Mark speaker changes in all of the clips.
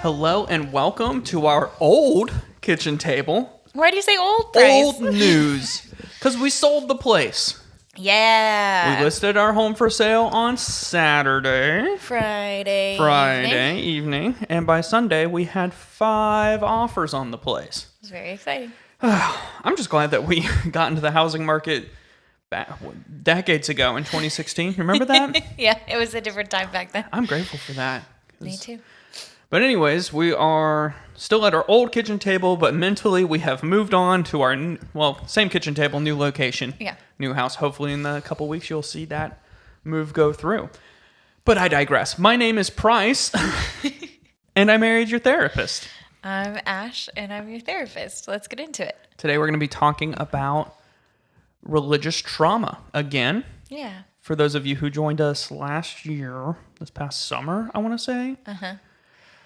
Speaker 1: Hello and welcome to our old kitchen table.
Speaker 2: Why do you say old, Bryce?
Speaker 1: Old news. Because we sold the place.
Speaker 2: Yeah.
Speaker 1: We listed our home for sale on Saturday.
Speaker 2: Friday
Speaker 1: evening. And by Sunday, we had 5 offers on the place.
Speaker 2: It was very exciting.
Speaker 1: I'm just glad that we got into the housing market decades ago in 2016. Remember that?
Speaker 2: Yeah, it was a different time back then.
Speaker 1: I'm grateful for that.
Speaker 2: Me too.
Speaker 1: But anyways, we are still at our old kitchen table, but mentally we have moved on to our, same kitchen table, new location, new house. Hopefully in a couple weeks you'll see that move go through. But I digress. My name is Price, and I married your therapist.
Speaker 2: I'm Ash, and I'm your therapist. Let's get into it.
Speaker 1: Today we're going to be talking about religious trauma again.
Speaker 2: Yeah.
Speaker 1: For those of you who joined us this past summer, I want to say.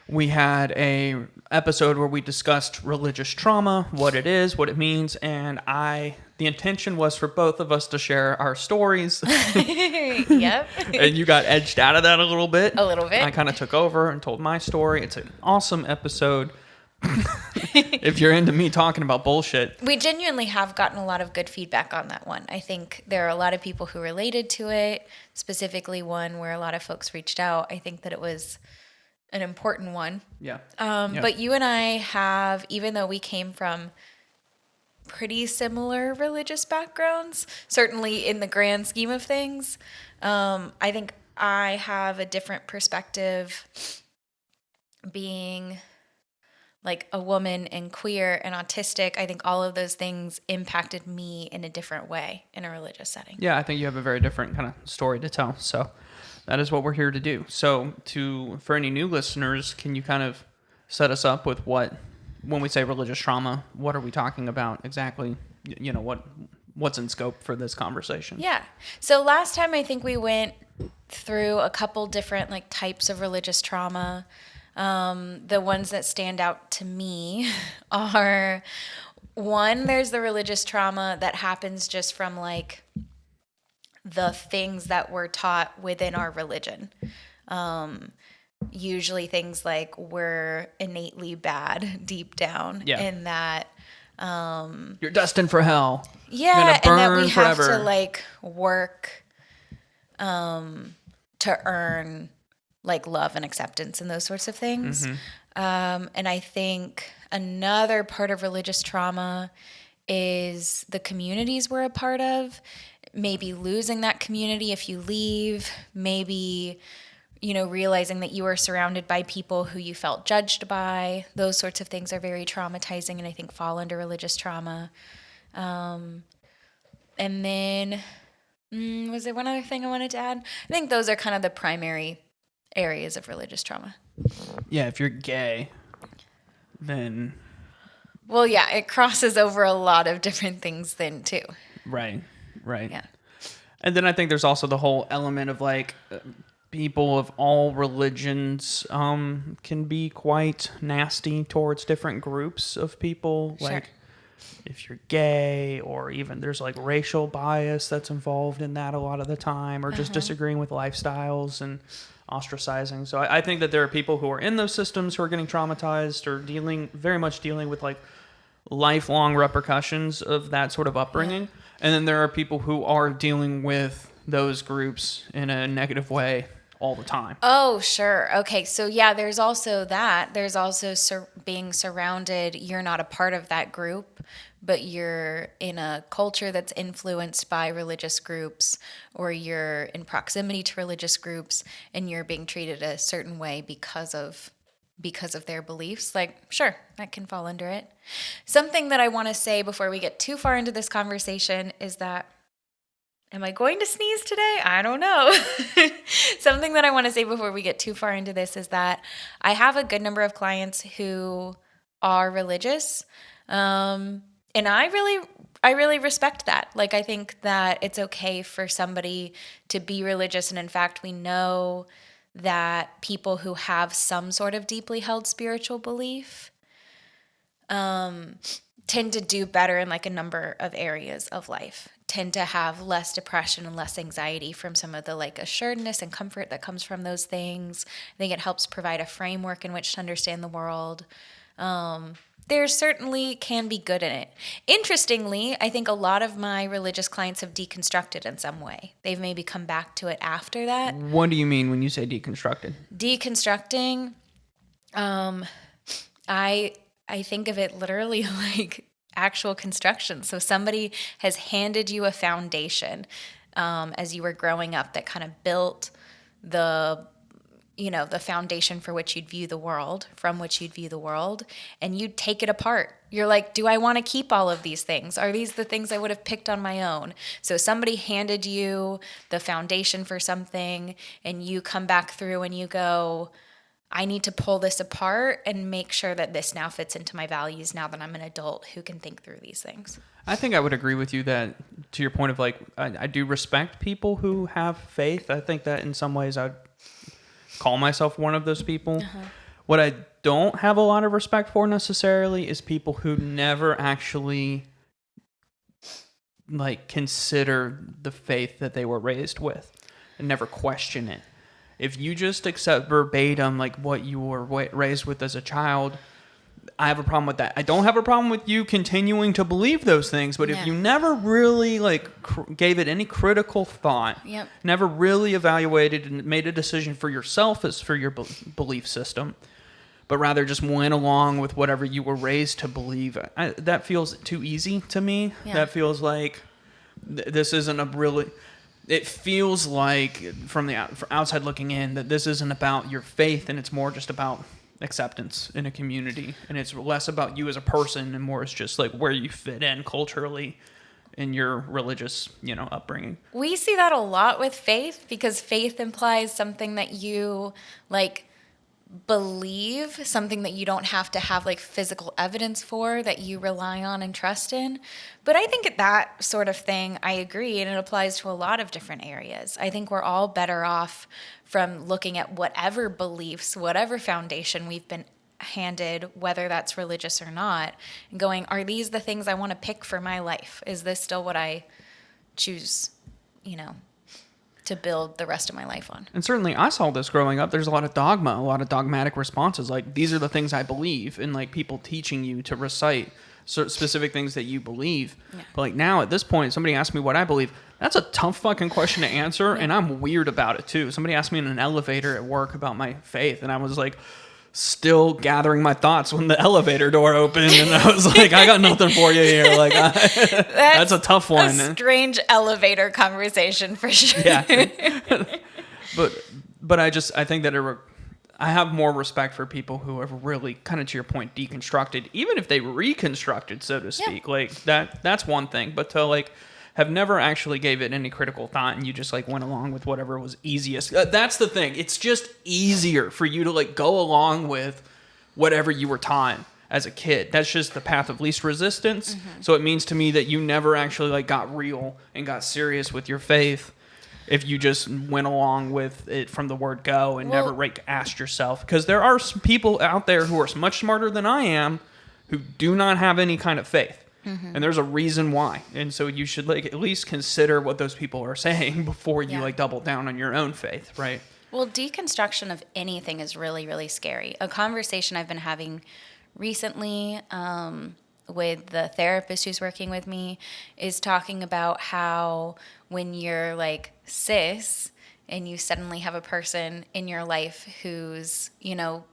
Speaker 1: We had a episode where we discussed religious trauma, what it is, what it means, and the intention was for both of us to share our stories.
Speaker 2: Yep.
Speaker 1: And you got edged out of that a little bit.
Speaker 2: A little bit.
Speaker 1: I kind of took over and told my story. It's an awesome episode. If you're into me talking about bullshit.
Speaker 2: We genuinely have gotten a lot of good feedback on that one. I think there are a lot of people who related to it, specifically one where a lot of folks reached out. I think that it was an important one.
Speaker 1: Yeah.
Speaker 2: But you and I have, even though we came from pretty similar religious backgrounds, certainly in the grand scheme of things, I think I have a different perspective being like a woman and queer and autistic. I think all of those things impacted me in a different way in a religious setting.
Speaker 1: Yeah, I think you have a very different kind of story to tell. So that is what we're here to do. So for any new listeners, can you kind of set us up with when we say religious trauma, what are we talking about exactly? You know, what's in scope for this conversation?
Speaker 2: Yeah. So last time I think we went through a couple different types of religious trauma. The ones that stand out to me are, one, there's the religious trauma that happens just from the things that we're taught within our religion. Usually things like we're innately bad deep down, and that
Speaker 1: you're destined for hell.
Speaker 2: Yeah,
Speaker 1: and
Speaker 2: that we
Speaker 1: forever.
Speaker 2: have to work to earn love and acceptance and those sorts of things. And I think another part of religious trauma is the communities we're a part of. Maybe losing that community if you leave, maybe, realizing that you are surrounded by people who you felt judged by. Those sorts of things are very traumatizing and I think fall under religious trauma. And then, was there one other thing I wanted to add? I think those are kind of the primary areas of religious trauma.
Speaker 1: Yeah, if you're gay, then...
Speaker 2: Well, yeah, it crosses over a lot of different things then, too.
Speaker 1: Right.
Speaker 2: Yeah.
Speaker 1: And then I think there's also the whole element of people of all religions can be quite nasty towards different groups of people.
Speaker 2: Sure.
Speaker 1: If you're gay, or even there's racial bias that's involved in that a lot of the time, or just disagreeing with lifestyles and ostracizing. So I think that there are people who are in those systems who are getting traumatized or very much dealing with lifelong repercussions of that sort of upbringing. Yeah. And then there are people who are dealing with those groups in a negative way all the time.
Speaker 2: Oh, sure. Okay. So yeah, there's also that. There's also being surrounded. You're not a part of that group, but you're in a culture that's influenced by religious groups, or you're in proximity to religious groups and you're being treated a certain way because of their beliefs. Sure, that can fall under it. Something that I want to say before we get too far into this conversation is that, am I going to sneeze today? I don't know. Something that I want to say before we get too far into this is that I have a good number of clients who are religious, and I really respect that. I think that it's okay for somebody to be religious, and in fact, we know that people who have some sort of deeply held spiritual belief tend to do better in a number of areas of life. tend to have less depression and less anxiety from some of the like assuredness and comfort that comes from those things. I think it helps provide a framework in which to understand the world. There certainly can be good in it. Interestingly, I think a lot of my religious clients have deconstructed in some way. They've maybe come back to it after that.
Speaker 1: What do you mean when you say deconstructed?
Speaker 2: Deconstructing, I think of it literally like actual construction. So somebody has handed you a foundation as you were growing up that kind of built the foundation for which you'd view the world, from which you'd view the world, and you take it apart. You're like, do I want to keep all of these things? Are these the things I would have picked on my own? So somebody handed you the foundation for something, and you come back through and you go, I need to pull this apart and make sure that this now fits into my values now that I'm an adult who can think through these things.
Speaker 1: I think I would agree with you that, to your point of like, I do respect people who have faith. I think that in some ways I'd call myself one of those people. What I don't have a lot of respect for necessarily is people who never actually like consider the faith that they were raised with and never question it. If you just accept verbatim like what you were raised with as a child, I have a problem with that. I don't have a problem with you continuing to believe those things, but if you never really like gave it any critical thought, never really evaluated and made a decision for yourself as for your belief system, but rather just went along with whatever you were raised to believe, that feels too easy to me. That feels like this isn't a really... It feels like from outside looking in that this isn't about your faith, and it's more just about acceptance in a community, and it's less about you as a person and more as just like where you fit in culturally in your religious, upbringing.
Speaker 2: We see that a lot with faith because faith implies something that you like believe, something that you don't have to have like physical evidence for, that you rely on and trust in. But I think that sort of thing, I agree, and it applies to a lot of different areas. I think we're all better off from looking at whatever beliefs, whatever foundation we've been handed, whether that's religious or not, and going, are these the things I want to pick for my life? Is this still what I choose, to build the rest of my life on?
Speaker 1: And certainly I saw this growing up. There's a lot of dogma, a lot of dogmatic responses. Like, these are the things I believe, and like people teaching you to recite specific things that you believe. But like now at this point, somebody asked me what I believe. That's a tough fucking question to answer. And I'm weird about it too. Somebody asked me in an elevator at work about my faith, and I was like, still gathering my thoughts when the elevator door opened, and I was like, I got nothing for you here. Like, that's a tough one.
Speaker 2: A strange elevator conversation for sure.
Speaker 1: But I think that I have more respect for people who have really, kind of to your point, deconstructed, even if they reconstructed, so to speak. Like that's one thing, but to like have never actually gave it any critical thought, and you just like went along with whatever was easiest. That's the thing. It's just easier for you to like go along with whatever you were taught as a kid. That's just the path of least resistance. So it means to me that you never actually like got real and got serious with your faith if you just went along with it from the word go and never asked yourself. Because there are some people out there who are much smarter than I am who do not have any kind of faith. And there's a reason why. And so you should like at least consider what those people are saying before you like double down on your own faith, right?
Speaker 2: Well, deconstruction of anything is really, really scary. A conversation I've been having recently with the therapist who's working with me is talking about how when you're like cis and you suddenly have a person in your life who's,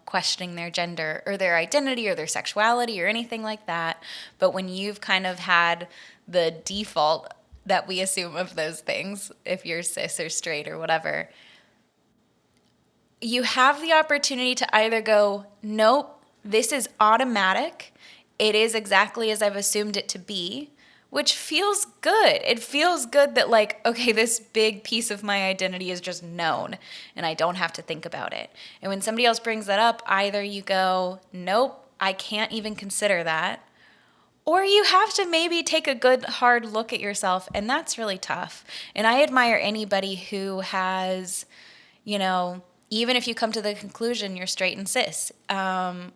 Speaker 2: questioning their gender or their identity or their sexuality or anything like that, but when you've kind of had the default that we assume of those things, if you're cis or straight or whatever, you have the opportunity to either go, nope, this is automatic, it is exactly as I've assumed it to be, which feels good. It feels good that like, okay, this big piece of my identity is just known and I don't have to think about it. And when somebody else brings that up, either you go, nope, I can't even consider that, or you have to maybe take a good hard look at yourself, and that's really tough. And I admire anybody who has, even if you come to the conclusion you're straight and cis,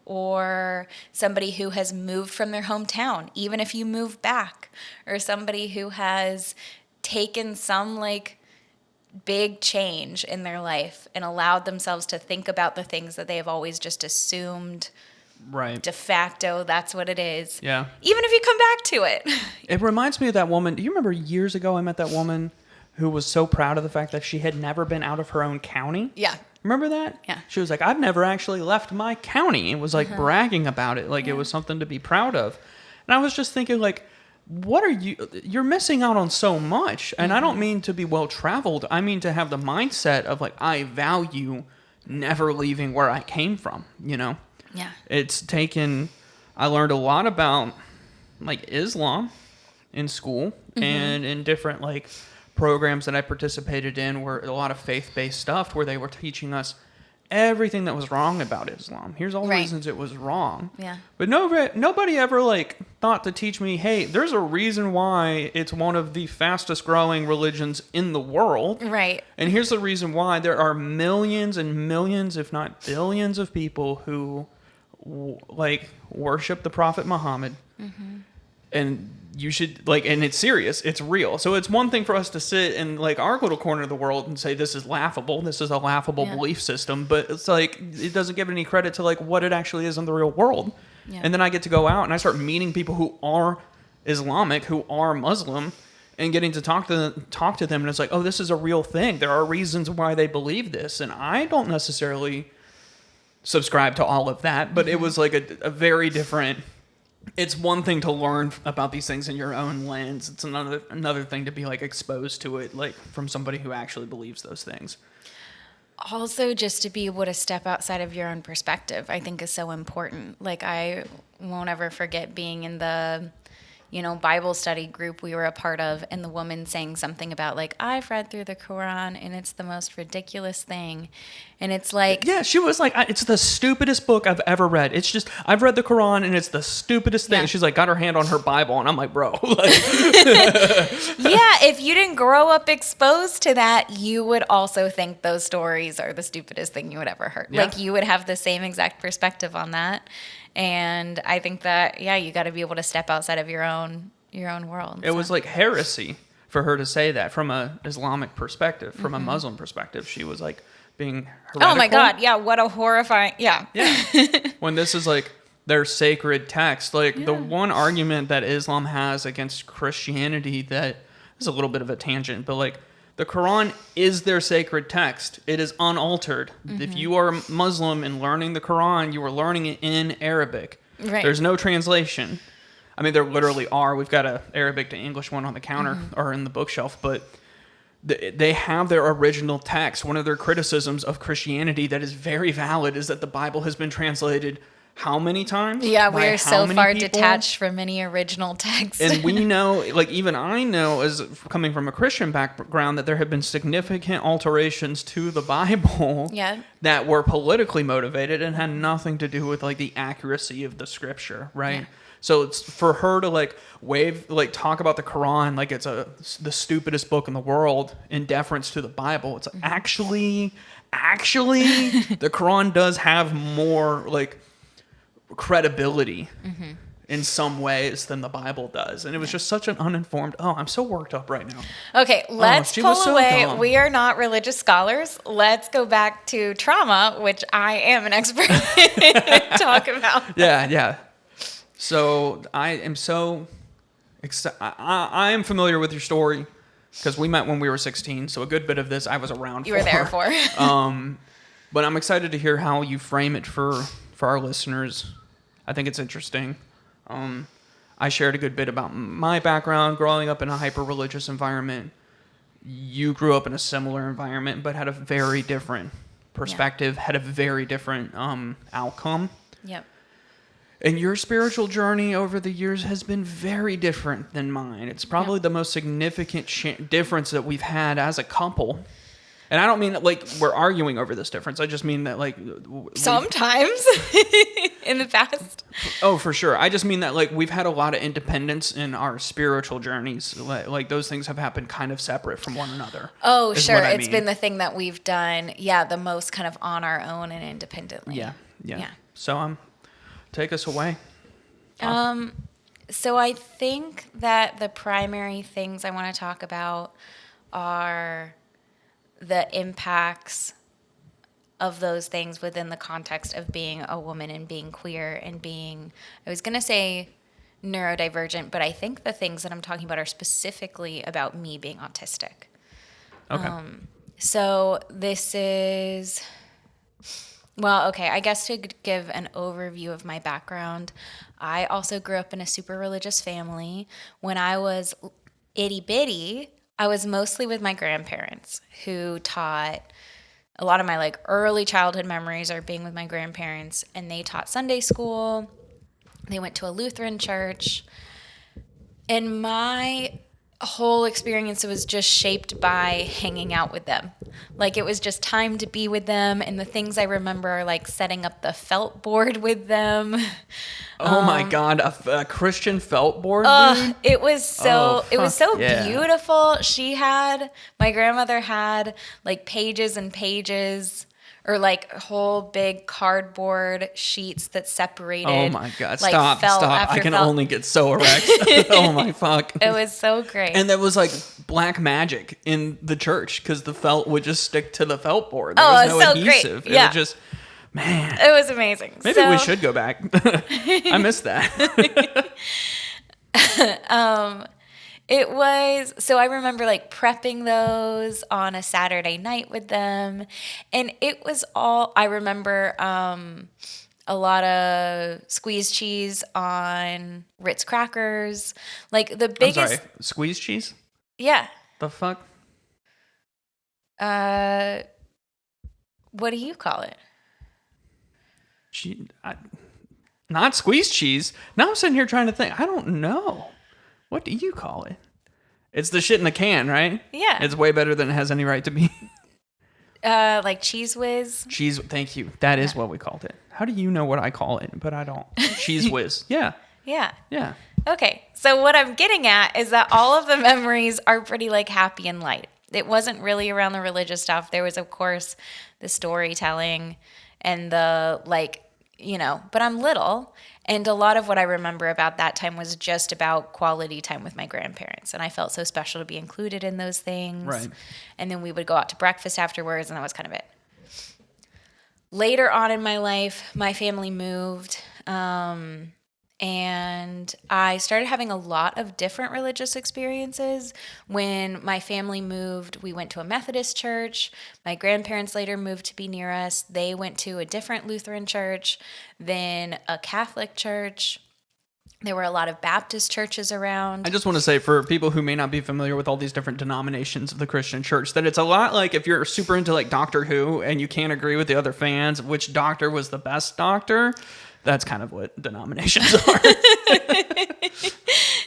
Speaker 2: or somebody who has moved from their hometown, even if you move back, or somebody who has taken some like big change in their life and allowed themselves to think about the things that they have always just assumed
Speaker 1: Right.
Speaker 2: de facto that's what it is.
Speaker 1: Yeah.
Speaker 2: Even if you come back to it.
Speaker 1: It reminds me of that woman. Do you remember years ago I met that woman who was so proud of the fact that she had never been out of her own county?
Speaker 2: Yeah.
Speaker 1: Remember that?
Speaker 2: Yeah.
Speaker 1: She was like, I've never actually left my county. It was like bragging about it. Like it was something to be proud of. And I was just thinking like, you're missing out on so much. And I don't mean to be well traveled. I mean to have the mindset of like, I value never leaving where I came from, you know?
Speaker 2: Yeah.
Speaker 1: I learned a lot about like Islam in school and in different like programs that I participated in were a lot of faith-based stuff where they were teaching us everything that was wrong about Islam. Here's all the reasons it was wrong.
Speaker 2: Yeah.
Speaker 1: But nobody ever like thought to teach me, hey, there's a reason why it's one of the fastest growing religions in the world.
Speaker 2: Right.
Speaker 1: And here's the reason why there are millions and millions, if not billions of people who like worship the Prophet Muhammad. And you should like, and it's serious, it's real. So it's one thing for us to sit in like our little corner of the world and say this is laughable, this is a laughable belief system, but it's like it doesn't give any credit to like what it actually is in the real world. And then I get to go out and I start meeting people who are Islamic, who are Muslim, and getting to talk to them, and it's like, oh, this is a real thing. There are reasons why they believe this, and I don't necessarily subscribe to all of that, but it was like a very different. It's one thing to learn about these things in your own lens. It's another thing to be like exposed to it like from somebody who actually believes those things.
Speaker 2: Also, just to be able to step outside of your own perspective, I think is so important. Like, I won't ever forget being in the, Bible study group we were a part of, and the woman saying something about, like, I've read through the Quran, and it's the most ridiculous thing. And it's like...
Speaker 1: Yeah, she was like, it's the stupidest book I've ever read. It's just, I've read the Quran, and it's the stupidest thing.
Speaker 2: Yeah.
Speaker 1: She's like, got her hand on her Bible, and I'm like, bro.
Speaker 2: Yeah, if you didn't grow up exposed to that, you would also think those stories are the stupidest thing you would ever heard.
Speaker 1: Yeah.
Speaker 2: Like, you would have the same exact perspective on that. And I think that, you got to be able to step outside of your own world.
Speaker 1: It was like heresy for her to say that from a Islamic perspective, from a Muslim perspective. She was like being heretical.
Speaker 2: Oh my God, yeah, what a horrifying, yeah.
Speaker 1: When this is like their sacred text, like the one argument that Islam has against Christianity that is a little bit of a tangent, but like the Quran is their sacred text. It is unaltered. If you are Muslim and learning the Quran, you are learning it in Arabic.
Speaker 2: Right.
Speaker 1: There's no translation. I mean, there literally are. We've got a Arabic to English one on the counter or in the bookshelf, but they have their original text. One of their criticisms of Christianity that is very valid is that the Bible has been translated how many times?
Speaker 2: Yeah,
Speaker 1: By
Speaker 2: we're
Speaker 1: how
Speaker 2: so
Speaker 1: many
Speaker 2: far
Speaker 1: people?
Speaker 2: detached from any original text.
Speaker 1: And we know, like even I know as coming from a Christian background, that there have been significant alterations to the Bible that were politically motivated and had nothing to do with like the accuracy of the scripture, right? Yeah. So it's for her to talk about the Quran like it's the stupidest book in the world in deference to the Bible. It's actually the Quran does have more like credibility in some ways than the Bible does. And it was just such an uninformed, I'm so worked up right now.
Speaker 2: Okay, let's pull away.
Speaker 1: Dumb.
Speaker 2: We are not religious scholars. Let's go back to trauma, which I am an expert in talk about.
Speaker 1: Yeah. So I am so excited. I am familiar with your story because we met when we were 16. So a good bit of this I was around for.
Speaker 2: You were there for.
Speaker 1: But I'm excited to hear how you frame it for our listeners. I think it's interesting. I shared a good bit about my background growing up in a hyper-religious environment. You grew up in a similar environment, but had a very different perspective, had a very different outcome.
Speaker 2: Yep.
Speaker 1: And your spiritual journey over the years has been very different than mine. It's probably the most significant difference that we've had as a couple. And I don't mean that like we're arguing over this difference. I just mean that like
Speaker 2: sometimes in the past?
Speaker 1: Oh, for sure. I just mean that like we've had a lot of independence in our spiritual journeys. Like those things have happened kind of separate from one another.
Speaker 2: Oh,
Speaker 1: is
Speaker 2: sure.
Speaker 1: what I
Speaker 2: It's
Speaker 1: mean.
Speaker 2: been the thing that we've done, the most kind of on our own and independently.
Speaker 1: Yeah. So take us away.
Speaker 2: So I think that the primary things I want to talk about are the impacts of those things within the context of being a woman and being queer and being, I was going to say neurodivergent, but I think the things that I'm talking about are specifically about me being autistic.
Speaker 1: Okay.
Speaker 2: So this is, well, okay, I guess to give an overview of my background, I also grew up in a super religious family. When I was itty bitty, I was mostly with my grandparents who taught. A lot of my like early childhood memories are being with my grandparents, and they taught Sunday school. They went to a Lutheran church. And my whole experience was just shaped by hanging out with them. Like it was just time to be with them. And the things I remember are like setting up the felt board with them.
Speaker 1: Oh my God, a Christian felt board, dude?
Speaker 2: It was so
Speaker 1: yeah.
Speaker 2: beautiful. My grandmother had like pages and pages or like whole big cardboard sheets that separated.
Speaker 1: Oh my God,
Speaker 2: like,
Speaker 1: stop. I can only get so erect. Oh my fuck.
Speaker 2: It was so great.
Speaker 1: And that was like black magic in the church because the felt would just stick to the felt board. There was no
Speaker 2: so
Speaker 1: adhesive.
Speaker 2: great. Yeah.
Speaker 1: It would just, man.
Speaker 2: It was amazing.
Speaker 1: Maybe we should go back. I missed that.
Speaker 2: It was, so I remember like prepping those on a Saturday night with them. And it was all, I remember a lot of squeezed cheese on Ritz crackers. Like the biggest.
Speaker 1: I'm sorry, squeeze cheese?
Speaker 2: Yeah.
Speaker 1: The fuck?
Speaker 2: What do you call it?
Speaker 1: Not squeeze cheese. Now I'm sitting here trying to think. I don't know. What do you call it? It's the shit in the can, right?
Speaker 2: Yeah.
Speaker 1: It's way better than it has any right to be.
Speaker 2: Like Cheese Whiz.
Speaker 1: Cheese. Thank you. That is what we called it. How do you know what I call it? But I don't. Cheese Whiz. Yeah.
Speaker 2: Yeah.
Speaker 1: Yeah.
Speaker 2: Okay. So what I'm getting at is that all of the memories are pretty like happy and light. It wasn't really around the religious stuff. There was, of course, the storytelling and the like, but I'm little. And a lot of what I remember about that time was just about quality time with my grandparents. And I felt so special to be included in those things.
Speaker 1: Right.
Speaker 2: And then we would go out to breakfast afterwards, and that was kind of it. Later on in my life, my family moved. And I started having a lot of different religious experiences. When my family moved, we went to a Methodist church. My grandparents later moved to be near us. They went to a different Lutheran church, then a Catholic church. There were a lot of Baptist churches around.
Speaker 1: I just want to say for people who may not be familiar with all these different denominations of the Christian church, that it's a lot like if you're super into like Doctor Who and you can't agree with the other fans, which doctor was the best doctor. That's kind of what denominations are.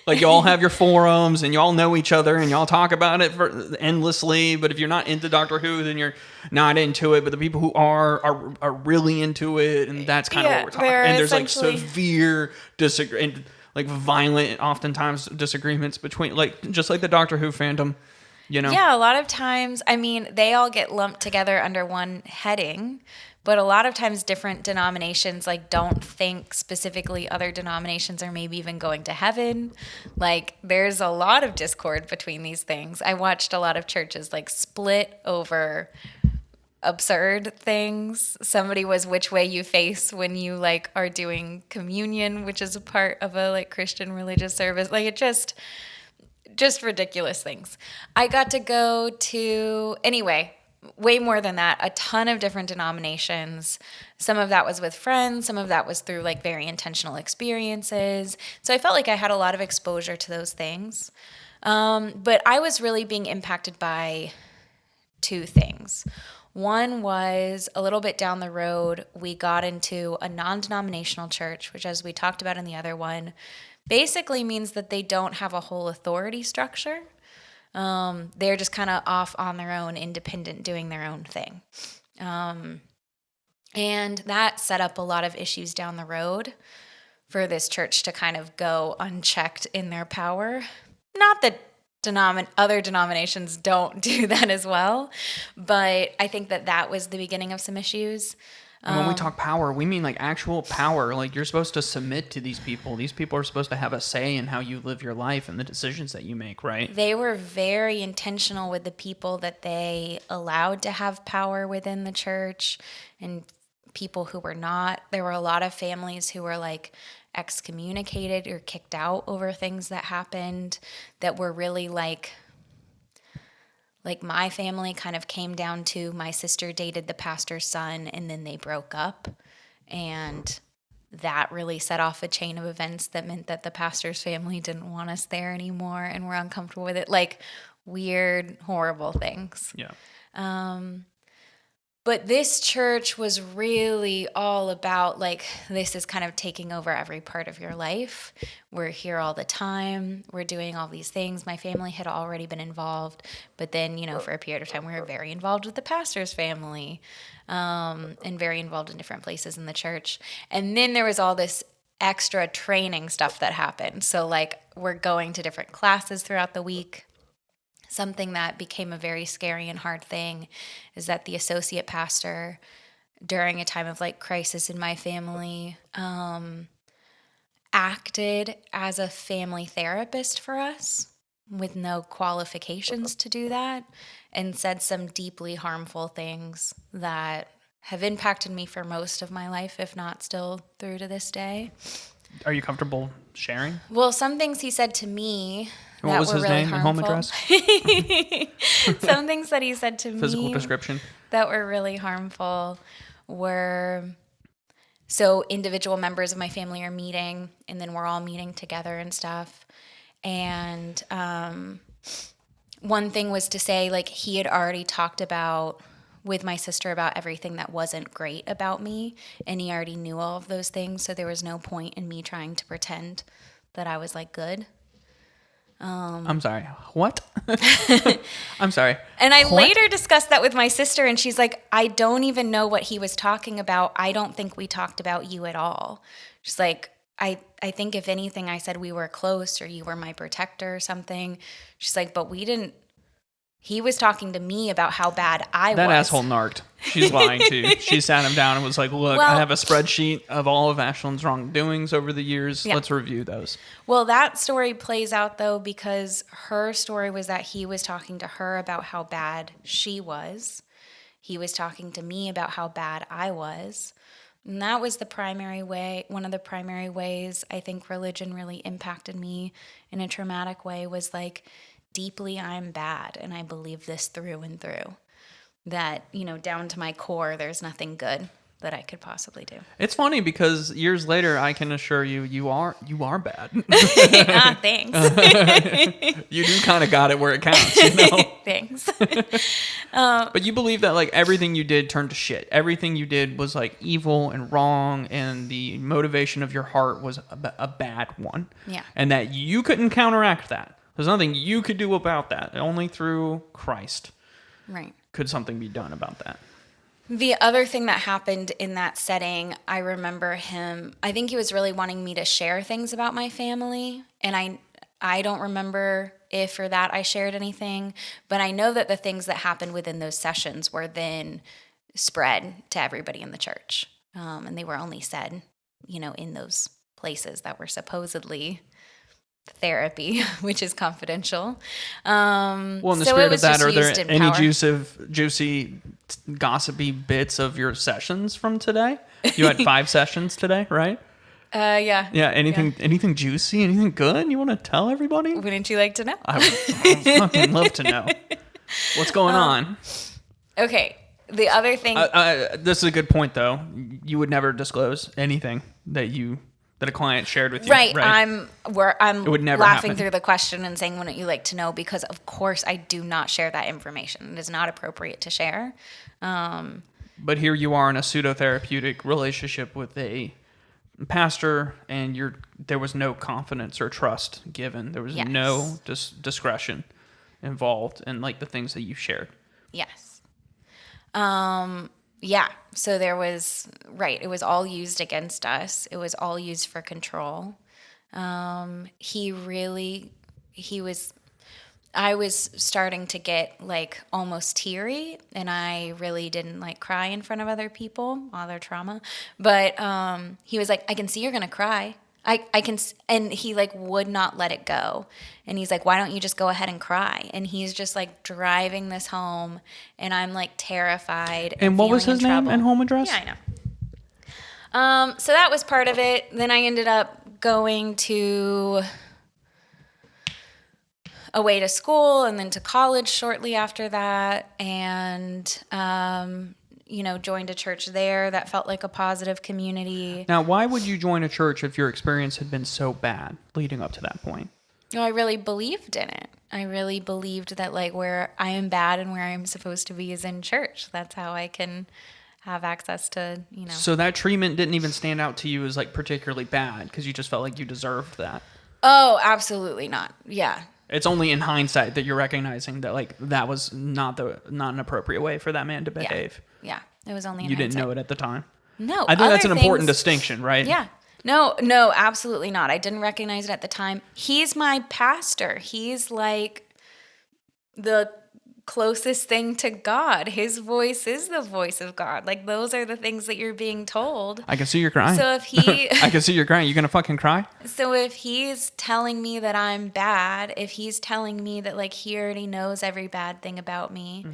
Speaker 1: Like, you all have your forums and you all know each other and y'all talk about it endlessly. But if you're not into Doctor Who, then you're not into it. But the people who are really into it, and that's kind of what we're talking about. And there's like severe and like violent, oftentimes disagreements between, like, just like the Doctor Who fandom.
Speaker 2: Yeah, a lot of times, I mean, they all get lumped together under one heading, but a lot of times different denominations like don't think specifically other denominations are maybe even going to heaven. Like there's a lot of discord between these things. I watched a lot of churches like split over absurd things. Somebody was which way you face when you like are doing communion, which is a part of a like Christian religious service. Like it just ridiculous things. I got to go to, anyway, way more than that, a ton of different denominations. Some of that was with friends. Some of that was through like very intentional experiences. So I felt like I had a lot of exposure to those things. But I was really being impacted by two things. One was a little bit down the road, we got into a non-denominational church, which as we talked about in the other one, basically means that they don't have a whole authority structure. They're just kind of off on their own, independent, doing their own thing. And that set up a lot of issues down the road for this church to kind of go unchecked in their power. Not that other denominations don't do that as well, but I think that was the beginning of some issues.
Speaker 1: And when we talk power, we mean like actual power. Like you're supposed to submit to these people. These people are supposed to have a say in how you live your life and the decisions that you make, right?
Speaker 2: They were very intentional with the people that they allowed to have power within the church and people who were not. There were a lot of families who were like excommunicated or kicked out over things that happened that were really like my family kind of came down to my sister dated the pastor's son and then they broke up, and that really set off a chain of events that meant that the pastor's family didn't want us there anymore and were uncomfortable with it, like weird, horrible things.
Speaker 1: Yeah.
Speaker 2: But this church was really all about like, this is kind of taking over every part of your life. We're here all the time. We're doing all these things. My family had already been involved, but then, for a period of time, we were very involved with the pastor's family, and very involved in different places in the church. And then there was all this extra training stuff that happened. So like, we're going to different classes throughout the week. Something that became a very scary and hard thing is that the associate pastor, during a time of like crisis in my family, acted as a family therapist for us with no qualifications to do that, and said some deeply harmful things that have impacted me for most of my life, if not still through to this day.
Speaker 1: Are you comfortable sharing?
Speaker 2: Well, some things he said to me
Speaker 1: What
Speaker 2: that
Speaker 1: was
Speaker 2: were
Speaker 1: his
Speaker 2: really
Speaker 1: name and
Speaker 2: harmful.
Speaker 1: home address?
Speaker 2: Some things that he said to
Speaker 1: Physical
Speaker 2: me
Speaker 1: description.
Speaker 2: that were really harmful were, so individual members of my family are meeting, and then we're all meeting together and stuff. And one thing was to say, like, he had already talked about with my sister about everything that wasn't great about me, and he already knew all of those things, so there was no point in me trying to pretend that I was like good.
Speaker 1: I'm sorry. What? I'm sorry.
Speaker 2: And I
Speaker 1: What?
Speaker 2: later discussed that with my sister, and she's like, I don't even know what he was talking about. I don't think we talked about you at all. She's like, I think if anything, I said we were close or you were my protector or something. She's like, but we didn't. He was talking to me about how bad I was.
Speaker 1: That asshole narked. She's lying too. She sat him down and was like, look, I have a spreadsheet of all of Ashlyn's wrongdoings over the years.
Speaker 2: Yeah.
Speaker 1: Let's review those.
Speaker 2: Well, that story plays out, though, because her story was that he was talking to her about how bad she was. He was talking to me about how bad I was. And that was the primary way, one of the primary ways I think religion really impacted me in a traumatic way, was like, deeply I'm bad and I believe this through and through. That, down to my core, there's nothing good that I could possibly do.
Speaker 1: It's funny because years later, I can assure you, you are bad.
Speaker 2: Thanks.
Speaker 1: You do kind of got it where it counts,
Speaker 2: Thanks.
Speaker 1: But you believe that like everything you did turned to shit. Everything you did was like evil and wrong, and the motivation of your heart was a bad one.
Speaker 2: Yeah.
Speaker 1: And that you couldn't counteract that. There's nothing you could do about that. Only through Christ
Speaker 2: Right.
Speaker 1: could something be done about that.
Speaker 2: The other thing that happened in that setting, I remember him, I think he was really wanting me to share things about my family. And I don't remember if or that I shared anything, but I know that the things that happened within those sessions were then spread to everybody in the church. And they were only said, in those places that were supposedly therapy, which is confidential.
Speaker 1: Well, in the spirit of that, are there any juicy, gossipy bits of your sessions from today? You had 5 sessions today, right?
Speaker 2: Yeah.
Speaker 1: Yeah. Anything juicy? Anything good you want to tell everybody?
Speaker 2: Wouldn't you like to know?
Speaker 1: I would fucking love to know. What's going on?
Speaker 2: Okay. The other thing.
Speaker 1: This is a good point, though. You would never disclose anything that a client shared with you.
Speaker 2: Right. I'm
Speaker 1: it would never
Speaker 2: laughing
Speaker 1: happen.
Speaker 2: through the question and saying, wouldn't you like to know? Because, of course, I do not share that information. It is not appropriate to share.
Speaker 1: But here you are in a pseudo-therapeutic relationship with a pastor, and there was no confidence or trust given. There was no discretion involved in like the things that you shared.
Speaker 2: Yes. yeah. So there was, right. It was all used against us. It was all used for control. He really, he was, I was starting to get like almost teary, and I really didn't like cry in front of other people, all their trauma. But he was like, I can see you're going to cry. I can, and he like would not let it go. And he's like, why don't you just go ahead and cry? And he's just like driving this home, and I'm like terrified and
Speaker 1: And what was
Speaker 2: feeling
Speaker 1: his
Speaker 2: in
Speaker 1: name
Speaker 2: trouble.
Speaker 1: and home address?
Speaker 2: Yeah, I know. So that was part of it. Then I ended up going to away to school and then to college shortly after that, and joined a church there that felt like a positive community.
Speaker 1: Now, why would you join a church if your experience had been so bad leading up to that point?
Speaker 2: I really believed in it. I really believed that like where I am bad and where I'm supposed to be is in church. That's how I can have access to,
Speaker 1: So that treatment didn't even stand out to you as like particularly bad because you just felt like you deserved that.
Speaker 2: Oh, absolutely not. Yeah.
Speaker 1: It's only in hindsight that you're recognizing that like that was not an appropriate way for that man to behave.
Speaker 2: Yeah. It was only in
Speaker 1: You didn't
Speaker 2: hindsight.
Speaker 1: know it at the time.
Speaker 2: No.
Speaker 1: I think that's an
Speaker 2: other
Speaker 1: important
Speaker 2: things-
Speaker 1: distinction, right?
Speaker 2: Yeah. No, absolutely not. I didn't recognize it at the time. He's my pastor. He's like the closest thing to God. His voice is the voice of God. Like those are the things that you're being told.
Speaker 1: I can see you're crying.
Speaker 2: So if he
Speaker 1: I can see you're crying. You gonna fucking cry?
Speaker 2: So if he's telling me that I'm bad, if he's telling me that like he already knows every bad thing about me,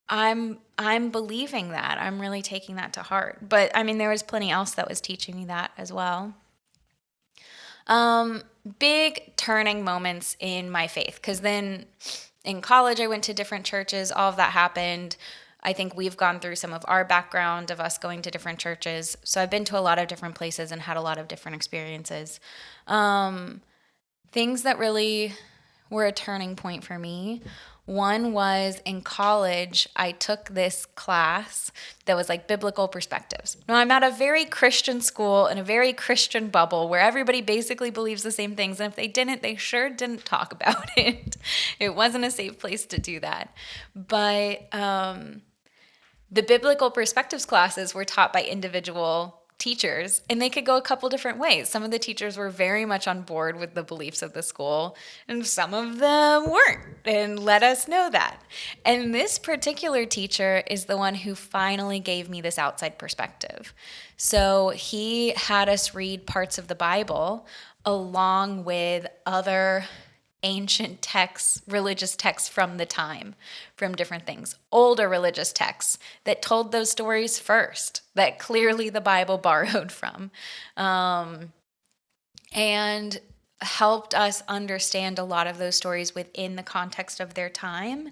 Speaker 2: I'm believing that. I'm really taking that to heart. But I mean, there was plenty else that was teaching me that as well. Big turning moments in my faith, because then in college I went to different churches. All of that happened. I think we've gone through some of our background of us going to different churches. So I've been to a lot of different places and had a lot of different experiences. Things that really were a turning point for me. One was in college, I took this class that was like biblical perspectives. Now, I'm at a very Christian school in a very Christian bubble where everybody basically believes the same things. And if they didn't, they sure didn't talk about it. It wasn't a safe place to do that. But the biblical perspectives classes were taught by individual teachers, and they could go a couple different ways. Some of the teachers were very much on board with the beliefs of the school, and some of them weren't, and let us know that. And this particular teacher is the one who finally gave me this outside perspective. So he had us read parts of the Bible along with other ancient texts, religious texts from the time, from different things, older religious texts that told those stories first, that clearly the Bible borrowed from, and helped us understand a lot of those stories within the context of their time.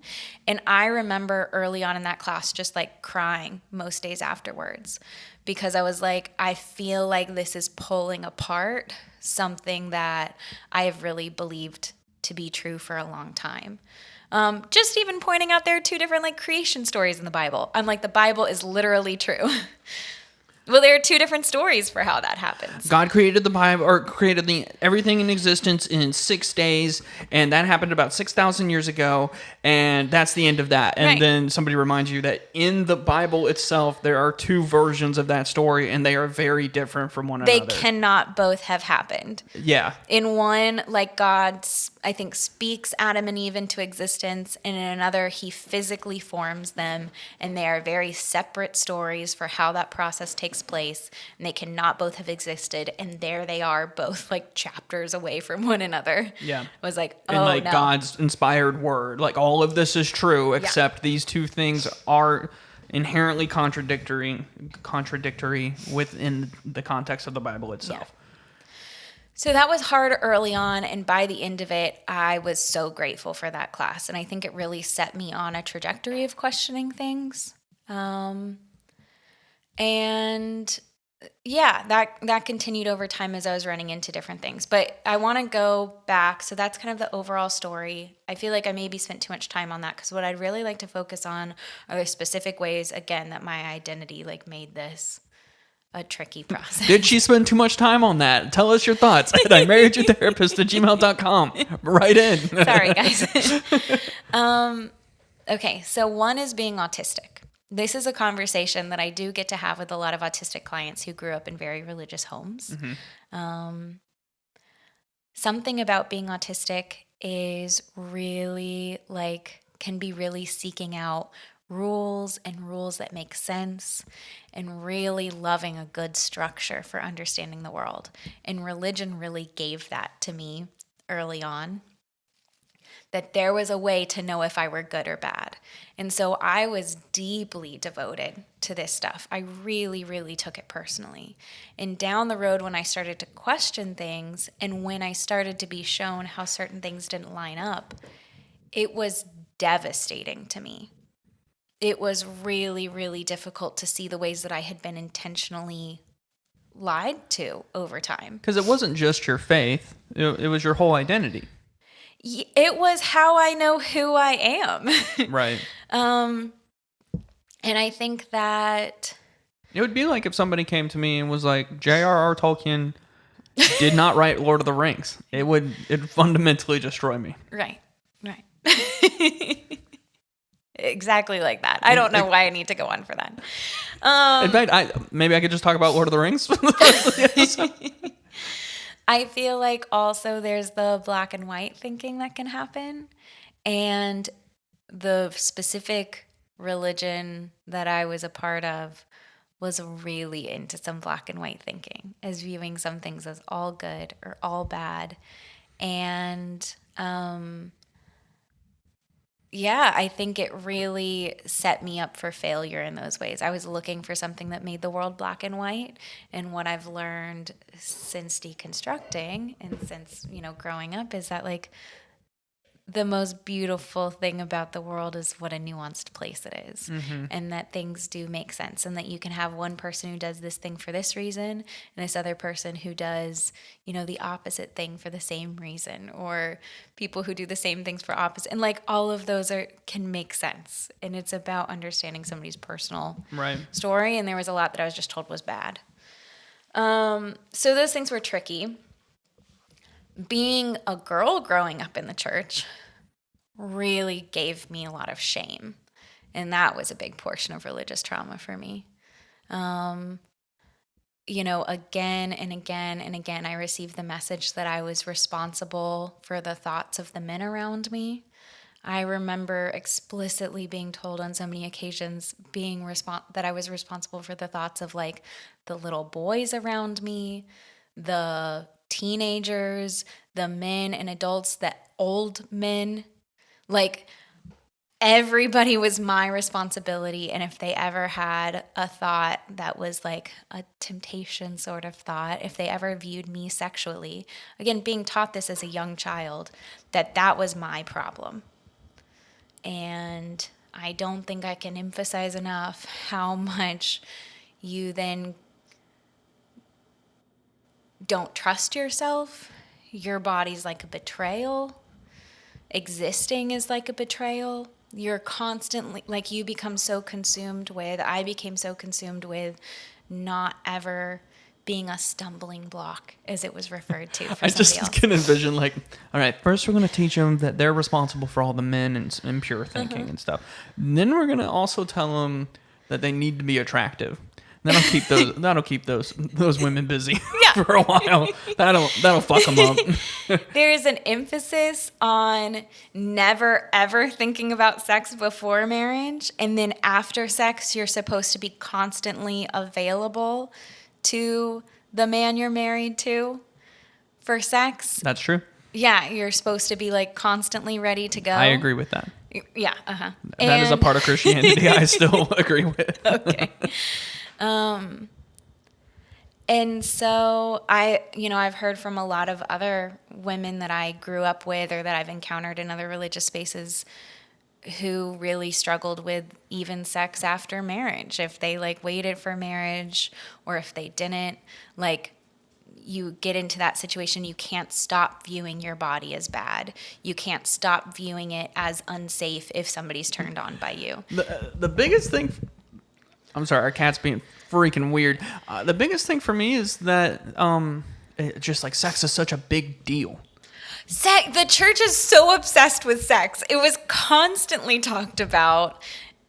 Speaker 2: And I remember early on in that class just like crying most days afterwards, because I was like, I feel like this is pulling apart something that I have really believed to be true for a long time. Just even pointing out there are two different like creation stories in the Bible. I'm like, the Bible is literally true. Well, there are two different stories for how that happens.
Speaker 1: God created the Bible, or created everything in existence in 6 days, and that happened about 6,000 years ago, and that's the end of that. And
Speaker 2: Right.
Speaker 1: then somebody reminds you that in the Bible itself, there are two versions of that story, and they are very different from one
Speaker 2: They
Speaker 1: another.
Speaker 2: cannot both have happened.
Speaker 1: Yeah.
Speaker 2: In one, like God, I think, speaks Adam and Eve into existence, and in another, he physically forms them, and they are very separate stories for how that process takes place, and they cannot both have existed, and there they are, both like chapters away from one another.
Speaker 1: Yeah.
Speaker 2: I was like, oh,
Speaker 1: And like
Speaker 2: no.
Speaker 1: God's inspired word, like all of this is true, except these two things are inherently contradictory within the context of the Bible itself.
Speaker 2: So that was hard early on, and by the end of it, I was so grateful for that class, and I think it really set me on a trajectory of questioning things. And yeah, that continued over time as I was running into different things. But I want to go back. So that's kind of the overall story. I feel like I maybe spent too much time on that, because what I'd really like to focus on are the specific ways, again, that my identity like made this a tricky process.
Speaker 1: Did she spend too much time on that? Tell us your thoughts at imarriedyourtherapist@gmail.com. Right in.
Speaker 2: Sorry, guys. Okay, so one is being autistic. This is a conversation that I do get to have with a lot of autistic clients who grew up in very religious homes. Something about being autistic is really can be really seeking out rules and rules that make sense and really loving a good structure for understanding the world. And religion really gave that to me early on, that there was a way to know if I were good or bad. And so I was deeply devoted to this stuff. I really, really took it personally. And down the road, when I started to question things and when I started to be shown how certain things didn't line up, it was devastating to me. It was really, really difficult to see the ways that I had been intentionally lied to over time.
Speaker 1: Because it wasn't just your faith, it was your whole identity.
Speaker 2: It was how I know who I am.
Speaker 1: Right.
Speaker 2: And I think that
Speaker 1: It would be like if somebody came to me and was like, J.R.R. Tolkien did not write Lord of the Rings. It'd fundamentally destroy me.
Speaker 2: Right. Exactly like that. I don't know why I need to go on for that.
Speaker 1: In fact, maybe I could just talk about Lord of the Rings.
Speaker 2: I feel like also there's the black and white thinking that can happen. And the specific religion that I was a part of was really into some black and white thinking, as viewing some things as all good or all bad. And I think it really set me up for failure in those ways. I was looking for something that made the world black and white. And what I've learned since deconstructing and since, growing up is that the most beautiful thing about the world is what a nuanced place it is. Mm-hmm. And that things do make sense, and that you can have one person who does this thing for this reason and this other person who does, the opposite thing for the same reason, or people who do the same things for opposite. And all of those can make sense. And it's about understanding somebody's personal story. And there was a lot that I was just told was bad. So those things were tricky. Being a girl growing up in the church really gave me a lot of shame. And that was a big portion of religious trauma for me. Again and again and again, I received the message that I was responsible for the thoughts of the men around me. I remember explicitly being told on so many occasions that I was responsible for the thoughts of the little boys around me, the teenagers, the men and adults, the old men. Everybody was my responsibility. And if they ever had a thought that was a temptation sort of thought, if they ever viewed me sexually, again, being taught this as a young child, that was my problem. And I don't think I can emphasize enough how much you then don't trust yourself. Your body's like a betrayal. Existing is like a betrayal. You're constantly, you become so consumed with, I became so consumed with not ever being a stumbling block, as it was referred to for
Speaker 1: I
Speaker 2: somebody
Speaker 1: just
Speaker 2: else.
Speaker 1: can envision all right, first we're going to teach them that they're responsible for all the men and impure thinking and stuff. And then we're going to also tell them that they need to be attractive. That'll keep those women busy for a while. That'll fuck them up.
Speaker 2: There is an emphasis on never ever thinking about sex before marriage, and then after sex, you're supposed to be constantly available to the man you're married to for sex.
Speaker 1: That's true.
Speaker 2: Yeah, you're supposed to be constantly ready to go.
Speaker 1: I agree with that.
Speaker 2: Yeah,
Speaker 1: That is a part of Christianity I still agree with.
Speaker 2: Okay. And so I've heard from a lot of other women that I grew up with or that I've encountered in other religious spaces who really struggled with even sex after marriage. If they waited for marriage or if they didn't, you get into that situation, you can't stop viewing your body as bad. You can't stop viewing it as unsafe if somebody's turned on by you.
Speaker 1: The biggest thing... I'm sorry, our cat's being freaking weird. The biggest thing for me is that sex is such a big deal.
Speaker 2: The church is so obsessed with sex. It was constantly talked about.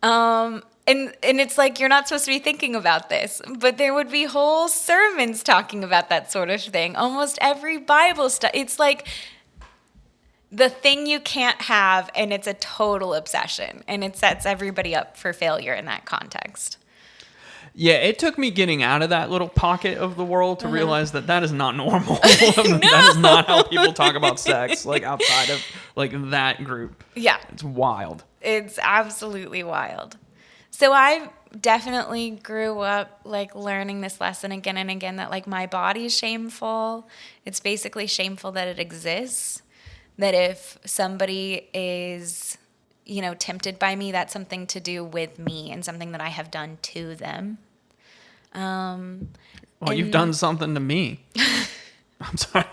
Speaker 2: And And it's like, you're not supposed to be thinking about this, but there would be whole sermons talking about that sort of thing. Almost every Bible study, it's like the thing you can't have, and it's a total obsession, and it sets everybody up for failure in that context.
Speaker 1: Yeah, it took me getting out of that little pocket of the world to realize that is not normal. That is not how people talk about sex, like outside of like that group.
Speaker 2: Yeah.
Speaker 1: It's wild.
Speaker 2: It's absolutely wild. So I definitely grew up like learning this lesson again and again, that like my body is shameful. It's basically shameful that it exists. That if somebody is, tempted by me, that's something to do with me and something that I have done to them.
Speaker 1: Well, you've done something to me. I'm sorry.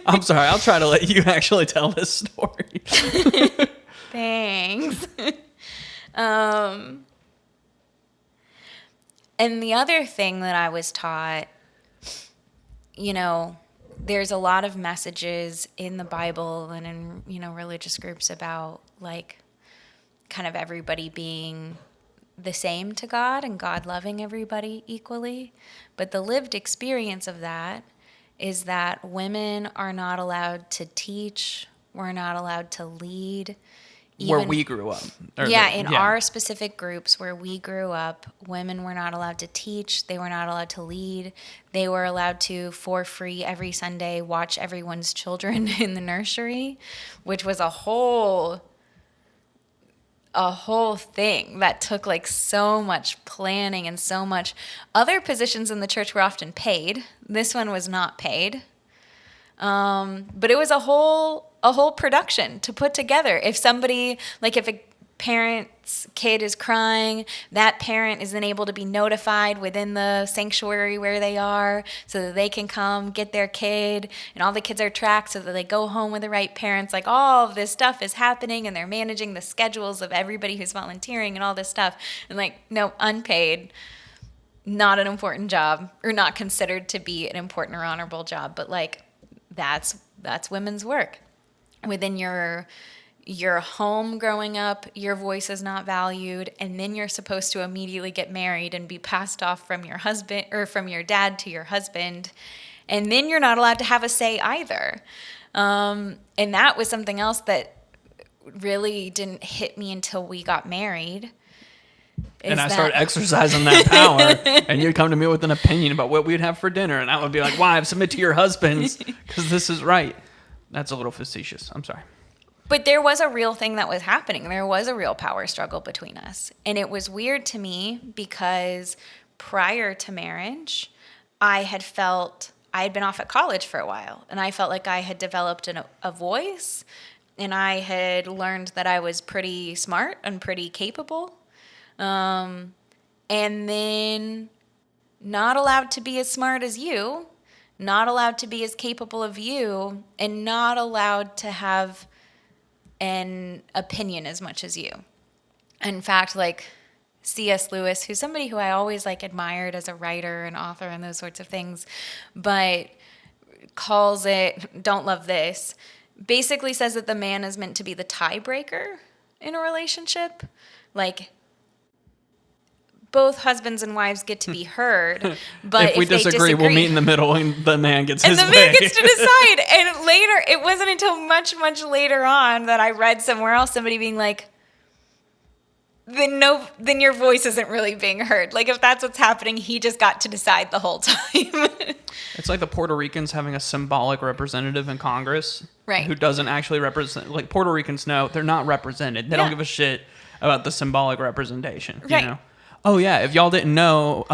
Speaker 1: I'm sorry. I'll try to let you actually tell this story.
Speaker 2: Thanks. And the other thing that I was taught, there's a lot of messages in the Bible and in, religious groups about like kind of everybody being the same to God and God loving everybody equally. But the lived experience of that is that women are not allowed to teach, we're not allowed to lead.
Speaker 1: Where we grew up.
Speaker 2: Our specific groups where we grew up, women were not allowed to teach. They were not allowed to lead. They were allowed to, for free, every Sunday, watch everyone's children in the nursery, which was a whole thing that took like so much planning and so much. Other positions in the church were often paid. This one was not paid. But it was a whole production to put together. If somebody, like if a parent's kid is crying, that parent is then able to be notified within the sanctuary where they are so that they can come get their kid, and all the kids are tracked so that they go home with the right parents. Like all of this stuff is happening, and they're managing the schedules of everybody who's volunteering and all this stuff. And like, no, unpaid, not an important job, or not considered to be an important or honorable job, but like that's women's work. Within your home growing up, your voice is not valued, and then you're supposed to immediately get married and be passed off from your husband or from your dad to your husband, and then you're not allowed to have a say either. And that was something else that really didn't hit me until we got married.
Speaker 1: And I started exercising that power, and you'd come to me with an opinion about what we'd have for dinner, and I would be like, wives, submit to your husbands, because this is right. That's a little facetious. I'm sorry.
Speaker 2: But there was a real thing that was happening. There was a real power struggle between us. And it was weird to me because prior to marriage, I had been off at college for a while, and I felt like I had developed a voice, and I had learned that I was pretty smart and pretty capable. And then not allowed to be as smart as you, not allowed to be as capable of you, and not allowed to have an opinion as much as you. In fact, like C.S. Lewis, who's somebody who I always like admired as a writer and author and those sorts of things, but calls it, don't love this, basically says that the man is meant to be the tiebreaker in a relationship. Like, both husbands and wives get to be heard, but
Speaker 1: if we disagree, we'll meet in the middle, and the man gets his way.
Speaker 2: And the man gets to decide. And later, it wasn't until much, much later on that I read somewhere else somebody being like, then your voice isn't really being heard. Like, if that's what's happening, he just got to decide the whole time.
Speaker 1: It's like the Puerto Ricans having a symbolic representative in Congress,
Speaker 2: right?
Speaker 1: Who doesn't actually represent. Like, Puerto Ricans know they're not represented. They don't give a shit about the symbolic representation.
Speaker 2: Right.
Speaker 1: You know? Oh, yeah. If y'all didn't know,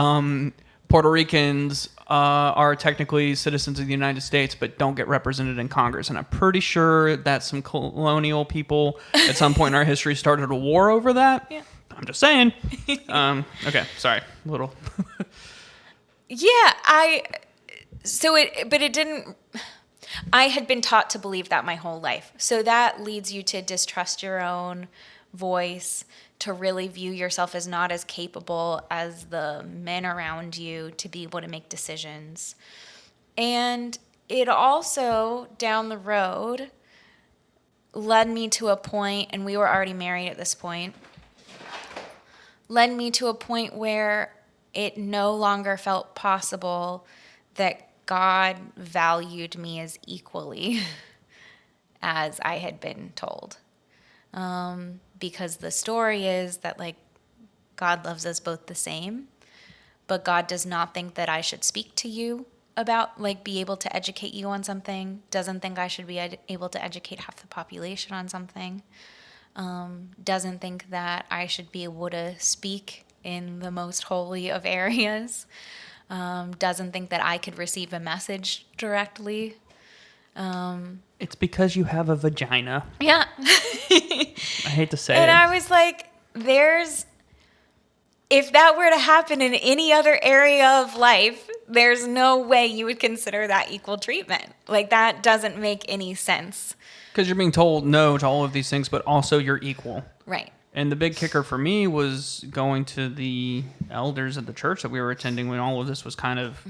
Speaker 1: Puerto Ricans are technically citizens of the United States, but don't get represented in Congress. And I'm pretty sure that some colonial people at some point in our history started a war over that. Yeah. I'm just saying. Okay, sorry. A little.
Speaker 2: Yeah, but it didn't. I had been taught to believe that my whole life. So that leads you to distrust your own voice, to really view yourself as not as capable as the men around you to be able to make decisions. And it also, down the road, led me to a point, and we were already married at this point, led me to a point where it no longer felt possible that God valued me as equally as I had been told. Because the story is that, like, God loves us both the same, but God does not think that I should speak to you about, like, be able to educate you on something, doesn't think I should be able to educate half the population on something, doesn't think that I should be able to speak in the most holy of areas, doesn't think that I could receive a message directly.
Speaker 1: It's because you have a vagina.
Speaker 2: Yeah.
Speaker 1: I hate to say
Speaker 2: And
Speaker 1: it.
Speaker 2: I was like, if that were to happen in any other area of life, there's no way you would consider that equal treatment. Like, that doesn't make any sense.
Speaker 1: Because you're being told no to all of these things, but also you're equal.
Speaker 2: Right.
Speaker 1: And the big kicker for me was going to the elders at the church that we were attending when all of this was kind of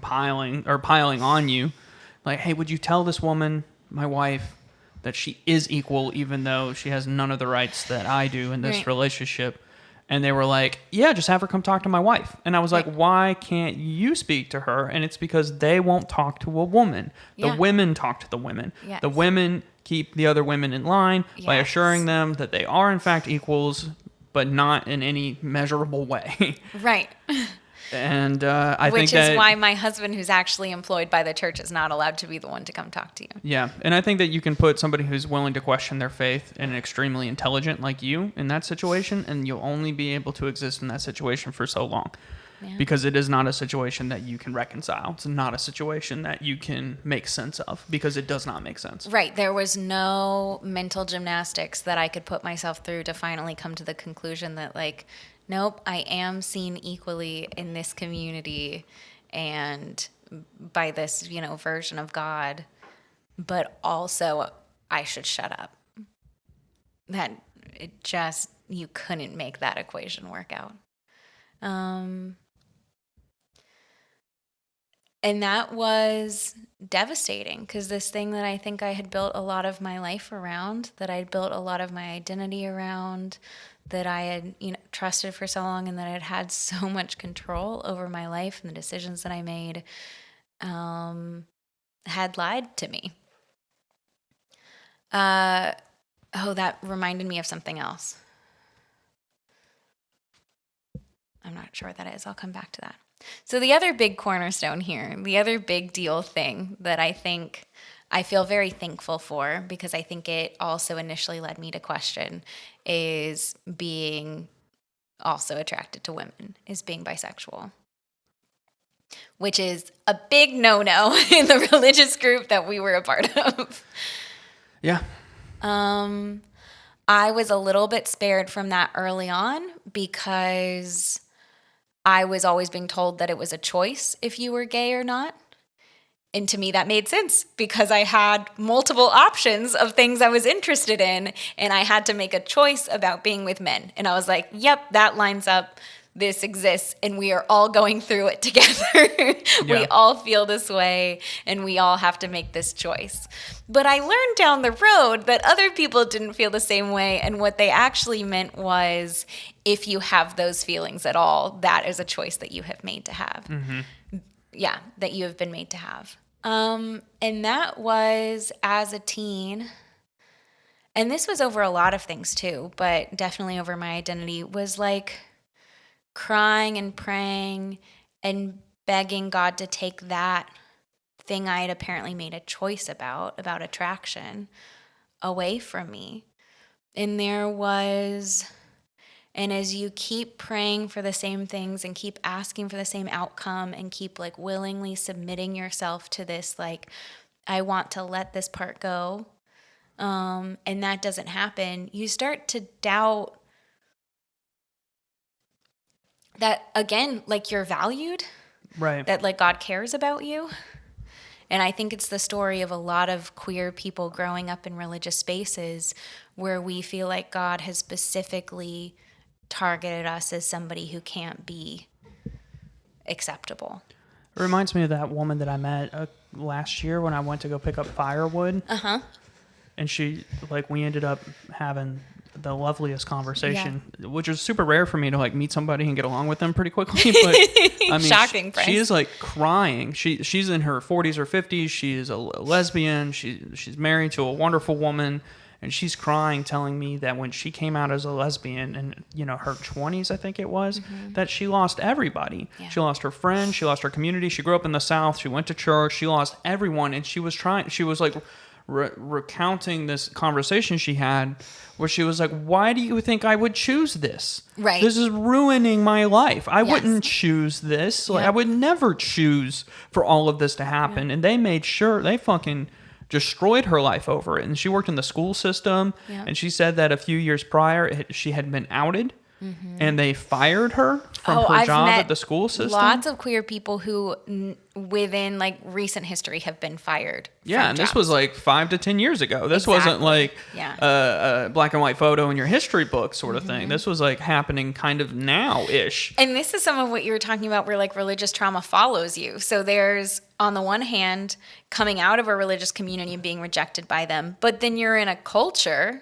Speaker 1: piling on you. Like, hey, would you tell this woman, my wife, that she is equal even though she has none of the rights that I do in this
Speaker 2: Right.
Speaker 1: relationship? And they were like, yeah, just have her come talk to my wife. And I was like, why can't you speak to her? And it's because they won't talk to a woman. The
Speaker 2: Yeah.
Speaker 1: women talk to the women.
Speaker 2: Yes.
Speaker 1: The women keep the other women in line by
Speaker 2: Yes.
Speaker 1: assuring them that they are in fact equals, but not in any measurable way.
Speaker 2: Right.
Speaker 1: And I
Speaker 2: Which
Speaker 1: think that...
Speaker 2: is why my husband, who's actually employed by the church, is not allowed to be the one to come talk to you.
Speaker 1: Yeah, and I think that you can put somebody who's willing to question their faith and extremely intelligent like you in that situation, and you'll only be able to exist in that situation for so long.
Speaker 2: Yeah.
Speaker 1: Because it is not a situation that you can reconcile. It's not a situation that you can make sense of, because it does not make sense.
Speaker 2: Right. There was no mental gymnastics that I could put myself through to finally come to the conclusion that, like, nope, I am seen equally in this community and by this, version of God, but also I should shut up. That you couldn't make that equation work out. And that was devastating, because this thing that I think I had built a lot of my life around, that I'd built a lot of my identity around, that I had trusted for so long, and that I'd had so much control over my life and the decisions that I made, had lied to me. That reminded me of something else. I'm not sure what that is. I'll come back to that. So the other big cornerstone here, the other big deal thing that I think I feel very thankful for, because I think it also initially led me to question, is being also attracted to women, is being bisexual, which is a big no-no in the religious group that we were a part of.
Speaker 1: Yeah.
Speaker 2: I was a little bit spared from that early on, because I was always being told that it was a choice if you were gay or not. And to me, that made sense, because I had multiple options of things I was interested in, and I had to make a choice about being with men. And I was like, yep, that lines up. This exists, and we are all going through it together. We all feel this way, and we all have to make this choice. But I learned down the road that other people didn't feel the same way, and what they actually meant was, if you have those feelings at all, that is a choice that you have made to have. Mm-hmm. Yeah, that you have been made to have. And that was as a teen, and this was over a lot of things too, but definitely over my identity, was like crying and praying and begging God to take that thing I had apparently made a choice about attraction, away from me. And as you keep praying for the same things and keep asking for the same outcome and keep like willingly submitting yourself to this, like, I want to let this part go, and that doesn't happen, you start to doubt that, again, like, you're valued,
Speaker 1: Right.
Speaker 2: that like God cares about you. And I think it's the story of a lot of queer people growing up in religious spaces where we feel like God has specifically targeted us as somebody who can't be acceptable.
Speaker 1: It reminds me of that woman that I met last year when I went to go pick up firewood.
Speaker 2: Uh-huh.
Speaker 1: And she, like, we ended up having the loveliest conversation, which is super rare for me to like meet somebody and get along with them pretty quickly. But I mean,
Speaker 2: Shocking,
Speaker 1: she is like crying. She's in her 40s or 50s. She is a lesbian. She's married to a wonderful woman. And she's crying, telling me that when she came out as a lesbian in, you know, her 20s, I think it was, that she lost everybody.
Speaker 2: Yeah.
Speaker 1: She lost her friends. She lost her community. She grew up in the South. She went to church. She lost everyone. And she was like recounting this conversation she had where she was like, why do you think I would choose this?
Speaker 2: Right.
Speaker 1: This is ruining my life. I wouldn't choose this. Like, I would never choose for all of this to happen. And they made sure they fucking destroyed her life over it. And she worked in the school system. And she said that a few years prior, she had been outed. And they fired her from her job at the school system.
Speaker 2: Lots of queer people who, within like recent history, have been fired.
Speaker 1: Yeah, and this was like 5 to 10 years ago. This wasn't like a black and white photo in your history book sort of thing. This was like happening kind of now-ish.
Speaker 2: And this is some of what you were talking about where like religious trauma follows you. So there's, on the one hand, coming out of a religious community and being rejected by them. But then you're in a culture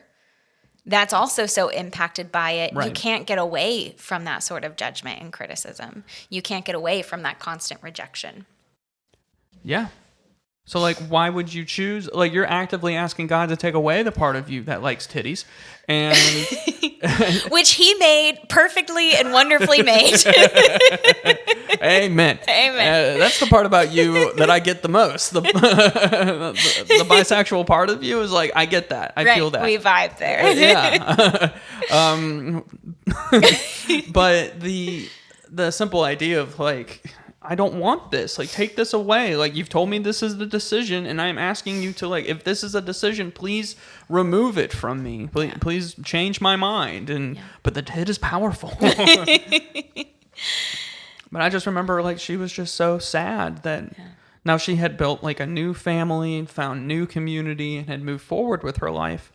Speaker 2: that's also so impacted by it. Right. You can't get away from that sort of judgment and criticism. You can't get away from that constant rejection.
Speaker 1: Yeah. So, like, why would you choose? Like, you're actively asking God to take away the part of you that likes titties. And
Speaker 2: which he made perfectly and wonderfully made.
Speaker 1: Amen.
Speaker 2: Amen.
Speaker 1: That's the part about you that I get the most. The bisexual part of you is like, I get that. I feel that.
Speaker 2: We vibe there.
Speaker 1: Yeah. But the simple idea of like, I don't want this. Like, take this away. Like, you've told me this is the decision, and I'm asking you to, like, if this is a decision, please remove it from me. Please change my mind. And but the tit is powerful. But I just remember, like, she was just so sad that now she had built, like, a new family and found new community and had moved forward with her life.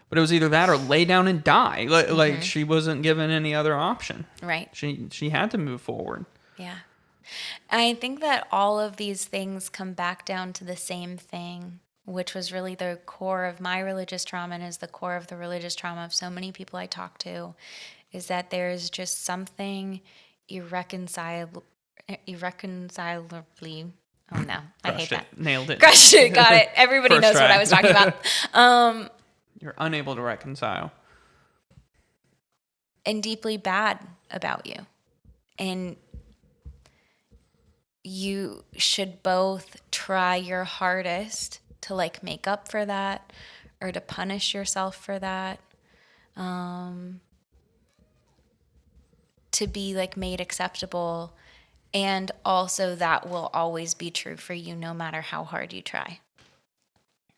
Speaker 1: But it was either that or lay down and die. Like she wasn't given any other option.
Speaker 2: Right.
Speaker 1: She had to move forward.
Speaker 2: Yeah. I think that all of these things come back down to the same thing, which was really the core of my religious trauma and is the core of the religious trauma of so many people I talk to, is that there's just something irreconcilably, oh no, I hate that.
Speaker 1: Nailed it.
Speaker 2: Crushed it, got it. Everybody knows what I was talking about.
Speaker 1: You're unable to reconcile.
Speaker 2: And deeply bad about you. And you should both try your hardest to like make up for that or to punish yourself for that, to be like made acceptable. And also that will always be true for you no matter how hard you try.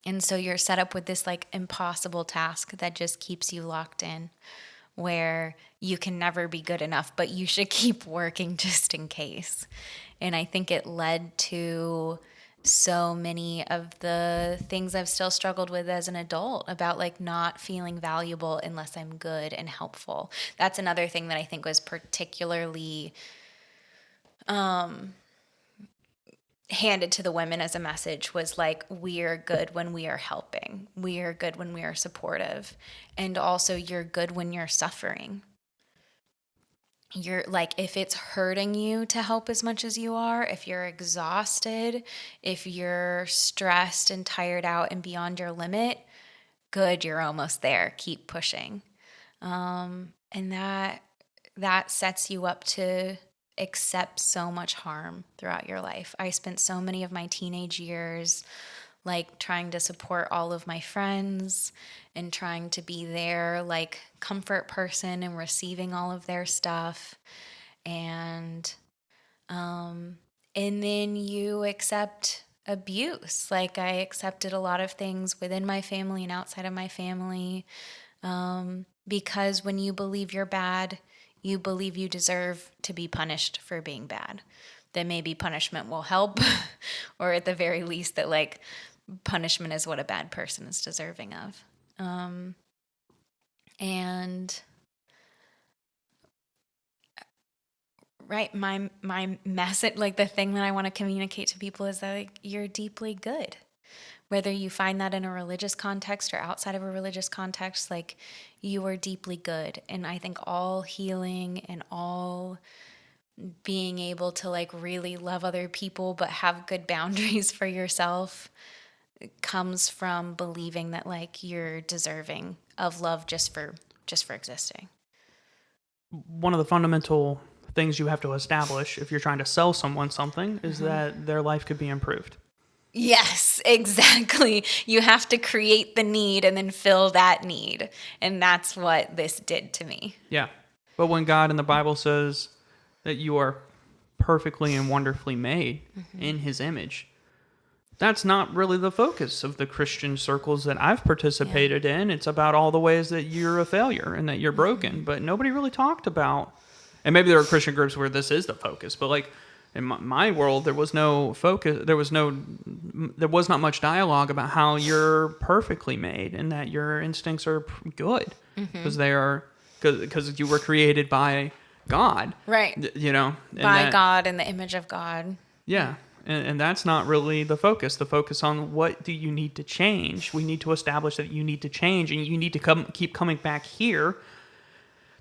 Speaker 2: And so you're set up with this like impossible task that just keeps you locked in, where you can never be good enough, but you should keep working just in case. And I think it led to so many of the things I've still struggled with as an adult about like not feeling valuable unless I'm good and helpful. That's another thing that I think was particularly handed to the women as a message, was like, we are good when we are helping. We are good when we are supportive. And also you're good when you're suffering. You're like, if it's hurting you to help as much as you are, if you're exhausted, if you're stressed and tired out and beyond your limit, good, you're almost there. Keep pushing. And that sets you up to accept so much harm throughout your life. I spent so many of my teenage years like trying to support all of my friends and trying to be their like comfort person and receiving all of their stuff. And then you accept abuse. Like I accepted a lot of things within my family and outside of my family, because when you believe you're bad, you believe you deserve to be punished for being bad. That maybe punishment will help, or at the very least that like punishment is what a bad person is deserving of. And right, my message, like the thing that I want to communicate to people is that like, you're deeply good. Whether you find that in a religious context or outside of a religious context, like, you are deeply good. And I think all healing and all being able to like really love other people but have good boundaries for yourself comes from believing that like you're deserving of love just for existing.
Speaker 1: One of the fundamental things you have to establish if you're trying to sell someone something is that their life could be improved.
Speaker 2: Yes, exactly. You have to create the need and then fill that need. And that's what this did to me.
Speaker 1: Yeah. But when God in the Bible says that you are perfectly and wonderfully made in his image, that's not really the focus of the Christian circles that I've participated in. It's about all the ways that you're a failure and that you're broken, but nobody really talked about, and maybe there are Christian groups where this is the focus, but like in my world, there was no focus. There was not much dialogue about how you're perfectly made and that your instincts are good because they are, because you were created by God,
Speaker 2: Right.
Speaker 1: you know,
Speaker 2: By God in the image of God.
Speaker 1: yeah. And that's not really the focus. The focus on what do you need to change. We need to establish that you need to change, and you need to keep coming back here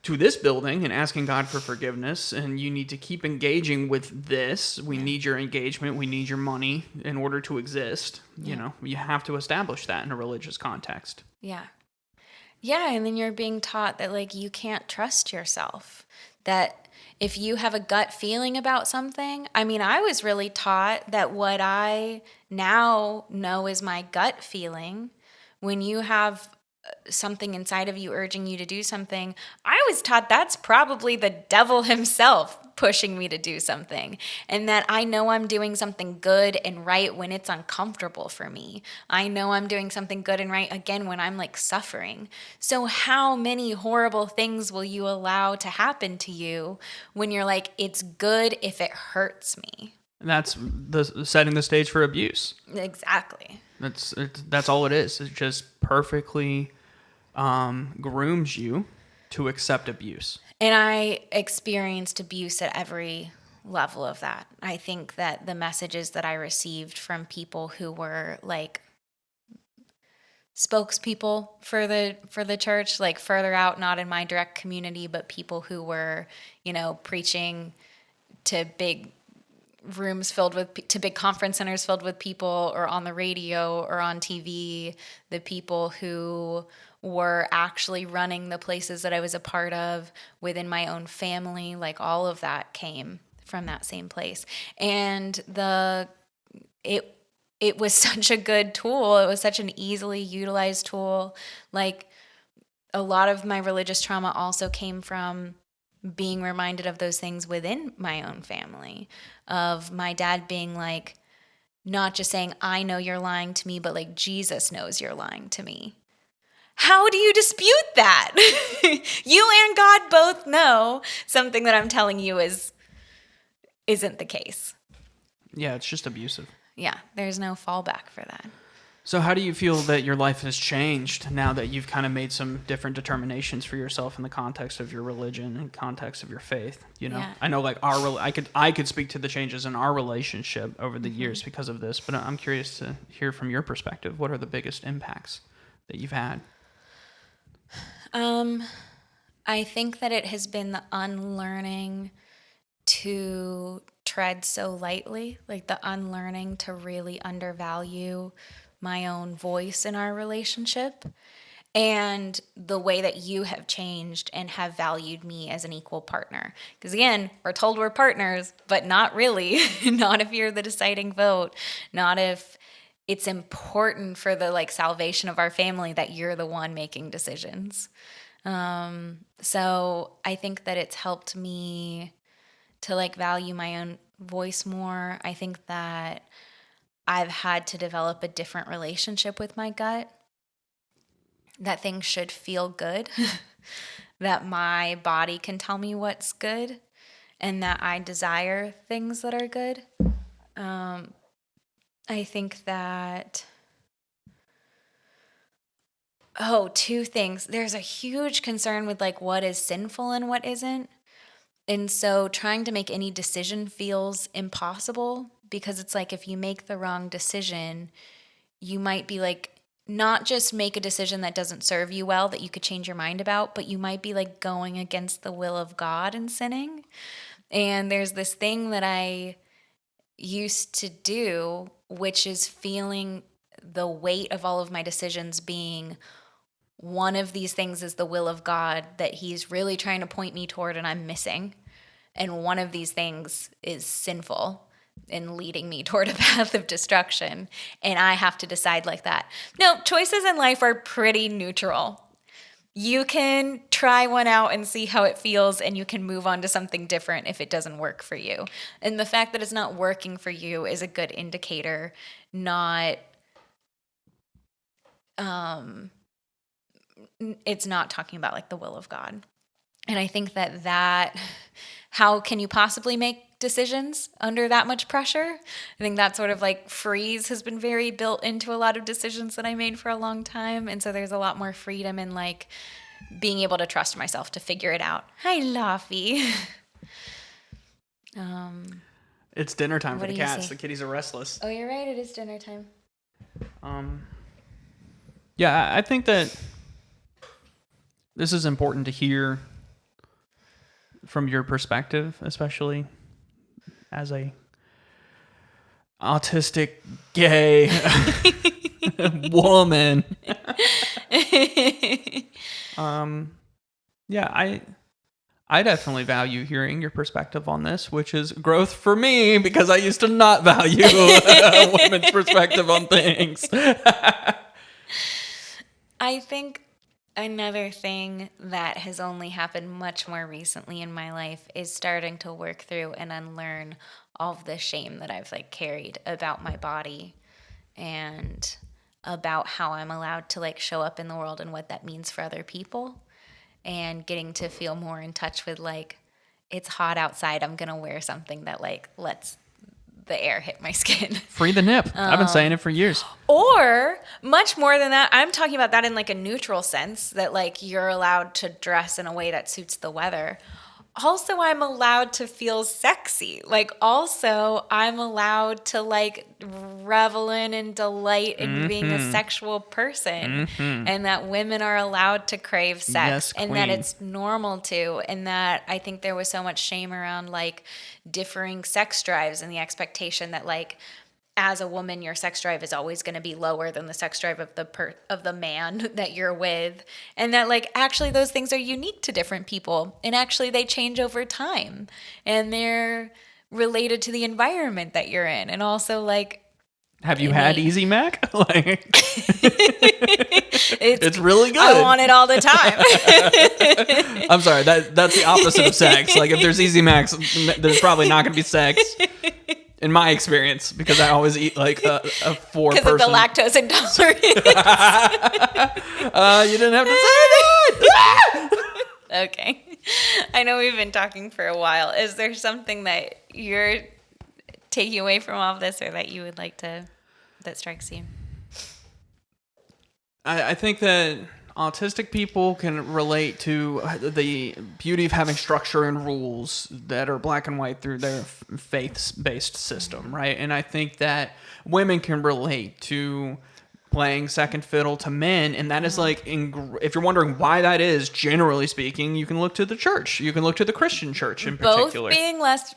Speaker 1: to this building and asking God for forgiveness, and you need to keep engaging with this. We need your engagement. We need your money in order to exist. You know, you have to establish that in a religious context.
Speaker 2: Yeah. Yeah, and then you're being taught that like you can't trust yourself. That if you have a gut feeling about something, I mean, I was really taught that what I now know is my gut feeling. When you have something inside of you urging you to do something, I was taught that's probably the devil himself pushing me to do something, and that I know I'm doing something good and right when it's uncomfortable for me. I know I'm doing something good and right again when I'm like suffering. So how many horrible things will you allow to happen to you when you're like, it's good if it hurts me?
Speaker 1: And that's setting the stage for abuse.
Speaker 2: Exactly.
Speaker 1: That's all it is. It just perfectly grooms you to accept abuse.
Speaker 2: And I experienced abuse at every level of that. I think that the messages that I received from people who were like spokespeople for the church, like further out, not in my direct community, but people who were, preaching to big rooms filled with to big conference centers filled with people, or on the radio or on TV, the people who were actually running the places that I was a part of within my own family, like all of that came from that same place. And it was such a good tool. It was such an easily utilized tool. Like, a lot of my religious trauma also came from being reminded of those things within my own family, of my dad being like, not just saying, I know you're lying to me, but like, Jesus knows you're lying to me. How do you dispute that? You and God both know something that I'm telling you isn't the case.
Speaker 1: Yeah, it's just abusive.
Speaker 2: Yeah, there's no fallback for that.
Speaker 1: So how do you feel that your life has changed now that you've kind of made some different determinations for yourself in the context of your religion and context of your faith?
Speaker 2: Yeah.
Speaker 1: I know like I could speak to the changes in our relationship over the years because of this, but I'm curious to hear from your perspective. What are the biggest impacts that you've had?
Speaker 2: I think that it has been the unlearning to tread so lightly, like the unlearning to really undervalue my own voice in our relationship, and the way that you have changed and have valued me as an equal partner. Because again, we're told we're partners, but not really. Not if you're the deciding vote, not if it's important for the like salvation of our family that you're the one making decisions. So I think that it's helped me to like value my own voice more. I think that I've had to develop a different relationship with my gut, that things should feel good, that my body can tell me what's good, and that I desire things that are good. I think that, two things. There's a huge concern with like what is sinful and what isn't. And so trying to make any decision feels impossible, because it's like if you make the wrong decision, you might be like, not just make a decision that doesn't serve you well that you could change your mind about, but you might be like going against the will of God and sinning. And there's this thing that I used to do, which is feeling the weight of all of my decisions being one of these things is the will of God that he's really trying to point me toward and I'm missing. And one of these things is sinful and leading me toward a path of destruction. And I have to decide like that. No, choices in life are pretty neutral. You can try one out and see how it feels, and you can move on to something different if it doesn't work for you. And the fact that it's not working for you is a good indicator, not it's not talking about like the will of God. And I think that how can you possibly make decisions under that much pressure? I think that sort of like freeze has been very built into a lot of decisions that I made for a long time. And so there's a lot more freedom in like being able to trust myself to figure it out. Hi, Laffy.
Speaker 1: It's dinner time for
Speaker 2: What
Speaker 1: the
Speaker 2: do you
Speaker 1: cats.
Speaker 2: see?
Speaker 1: The kitties are restless.
Speaker 2: Oh, you're right. It is dinner time.
Speaker 1: Yeah, I think that this is important to hear from your perspective, especially as a autistic gay woman. Yeah, I definitely value hearing your perspective on this, which is growth for me because I used to not value women's perspective on things.
Speaker 2: I think another thing that has only happened much more recently in my life is starting to work through and unlearn all of the shame that I've like carried about my body and about how I'm allowed to like show up in the world and what that means for other people, and getting to feel more in touch with like, it's hot outside, I'm gonna wear something that like lets the air hit my skin.
Speaker 1: Free the nip. I've been saying it for years.
Speaker 2: Or much more than that, I'm talking about that in like a neutral sense, that like you're allowed to dress in a way that suits the weather. Also, I'm allowed to feel sexy. Like, also, I'm allowed to like revel in and delight in being a sexual person, and that women are allowed to crave sex,
Speaker 1: Yes,
Speaker 2: and that
Speaker 1: queen.
Speaker 2: it's normal to. And that I think there was so much shame around like differing sex drives and the expectation that like, as a woman, your sex drive is always going to be lower than the sex drive of the man that you're with, and that like actually those things are unique to different people, and actually they change over time, and they're related to the environment that you're in, and also like
Speaker 1: Have you had Easy Mac? Like,
Speaker 2: it's
Speaker 1: really good.
Speaker 2: I want it all the time.
Speaker 1: I'm sorry, that's the opposite of sex. Like, if there's Easy Macs, there's probably not going to be sex. In my experience, because I always eat like a four-person.
Speaker 2: Because of the lactose intolerance.
Speaker 1: You didn't have to say that.
Speaker 2: Okay. I know we've been talking for a while. Is there something that you're taking away from all of this, or that you would like to, that strikes you?
Speaker 1: I think that autistic people can relate to the beauty of having structure and rules that are black and white through their faith-based system, right? And I think that women can relate to playing second fiddle to men, and that is like, if you're wondering why that is, generally speaking, you can look to the church. You can look to the Christian church in particular.
Speaker 2: Both being less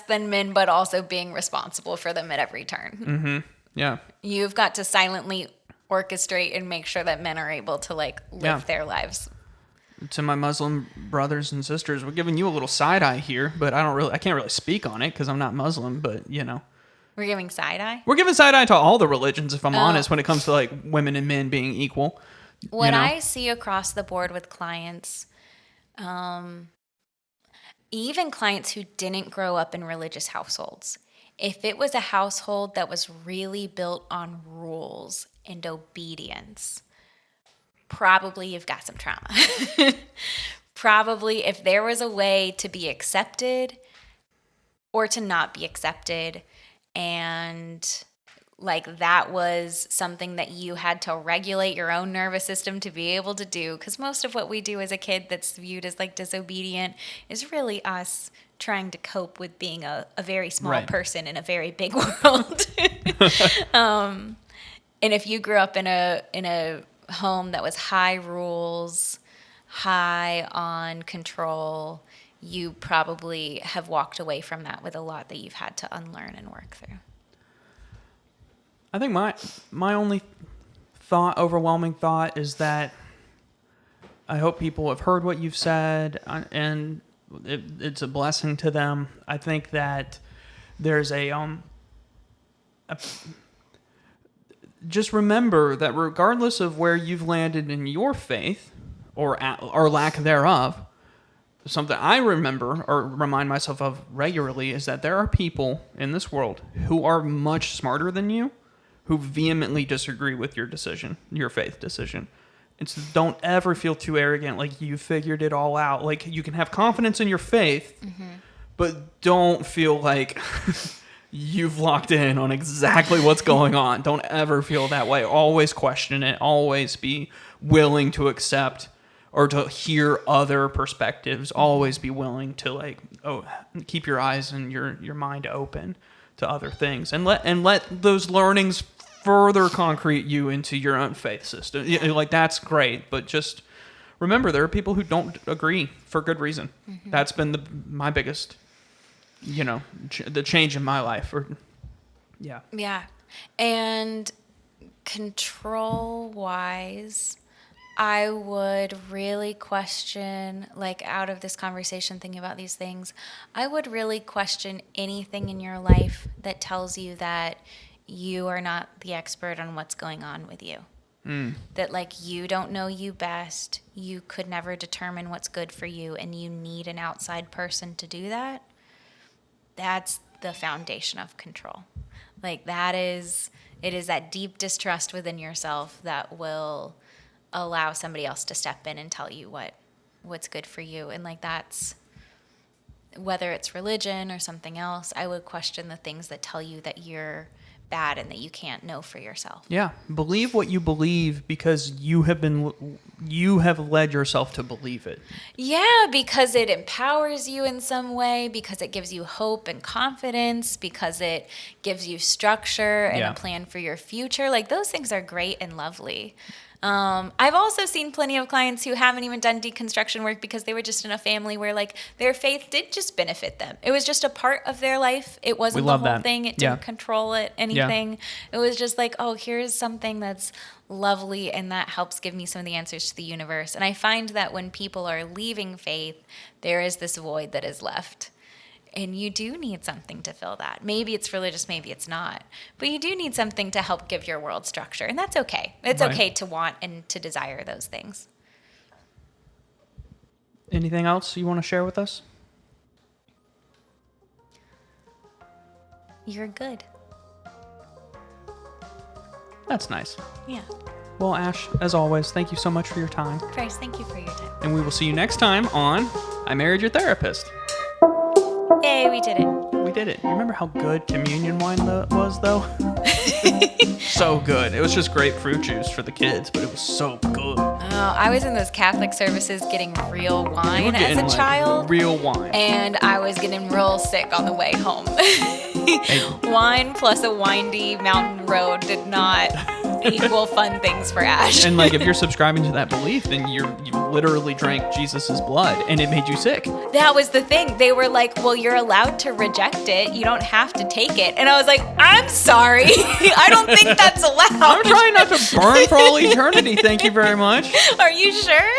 Speaker 2: than men, but also being responsible for them at every turn.
Speaker 1: Mm-hmm. Yeah.
Speaker 2: You've got to silently orchestrate and make sure that men are able to like live their lives.
Speaker 1: To my Muslim brothers and sisters, we're giving you a little side eye here, but I can't really speak on it because I'm not Muslim, but you know.
Speaker 2: We're giving side eye?
Speaker 1: We're giving side eye to all the religions, if I'm honest, when it comes to like women and men being equal.
Speaker 2: What I see across the board with clients, even clients who didn't grow up in religious households, if it was a household that was really built on rules and obedience, probably you've got some trauma. Probably if there was a way to be accepted or to not be accepted, and like that was something that you had to regulate your own nervous system to be able to do, because most of what we do as a kid that's viewed as like disobedient is really us
Speaker 3: trying to cope with being a very small
Speaker 1: Right.
Speaker 3: person in a very big world. And if you grew up in a home that was high rules, high on control, you probably have walked away from that with a lot that you've had to unlearn and work through.
Speaker 1: I think my only overwhelming thought is that I hope people have heard what you've said, and it's a blessing to them. I think that there's just remember that regardless of where you've landed in your faith or lack thereof, something I remember or remind myself of regularly is that there are people in this world who are much smarter than you, who vehemently disagree with your decision, your faith decision. And so don't ever feel too arrogant, like you figured it all out. Like, you can have confidence in your faith, but don't feel like you've locked in on exactly what's going on. Don't ever feel that way. Always question it. Always be willing to accept or to hear other perspectives. Always be willing to keep your eyes and your mind open to other things, and let those learnings further concrete you into your own faith system. Like, that's great, but just remember there are people who don't agree for good reason. That's been my biggest, the change in my life.
Speaker 2: Yeah. And control-wise, I would really question, like, out of this conversation, thinking about these things, I would really question anything in your life that tells you that you are not the expert on what's going on with you. That, like, you don't know you best, you could never determine what's good for you, and you need an outside person to do that. That's the foundation of control. Like, it is that deep distrust within yourself that will allow somebody else to step in and tell you what's good for you. And, like, that's, whether it's religion or something else, I would question the things that tell you that you're bad and that you can't know for yourself.
Speaker 1: Yeah, believe what you believe because you have led yourself to believe it.
Speaker 2: Yeah, because it empowers you in some way, because it gives you hope and confidence, because it gives you structure and a plan for your future. Like, those things are great and lovely. I've also seen plenty of clients who haven't even done deconstruction work because they were just in a family where, like, their faith did just benefit them. It was just a part of their life. It wasn't the whole thing. It didn't control anything. It was just like, oh, here's something that's lovely, and that helps give me some of the answers to the universe. And I find that when people are leaving faith, there is this void that is left. And you do need something to fill that. Maybe it's religious, maybe it's not. But you do need something to help give your world structure. And that's okay. It's okay to want and to desire those things.
Speaker 1: Anything else you want to share with us?
Speaker 2: You're good.
Speaker 1: That's nice.
Speaker 2: Yeah.
Speaker 1: Well, Ash, as always, thank you so much for your time.
Speaker 2: Bryce, thank you for your time.
Speaker 1: And we will see you next time on I Married Your Therapist.
Speaker 2: Yay, we did it.
Speaker 1: We did it. You remember how good communion wine was, though? So good. It was just grapefruit juice for the kids, but it was so good.
Speaker 2: Oh, I was in those Catholic services getting real wine as a child.
Speaker 1: Real wine.
Speaker 2: And I was getting real sick on the way home. Wine plus a windy mountain road did not equal fun things for Ash.
Speaker 1: And, like, if you're subscribing to that belief, then you literally drank Jesus's blood, and it made you sick.
Speaker 2: That was the thing. They were like, well, you're allowed to reject it. You don't have to take it. And I was like, I'm sorry. I don't think that's allowed.
Speaker 1: I'm trying not to burn for all eternity. Thank you very much.
Speaker 2: Are you sure?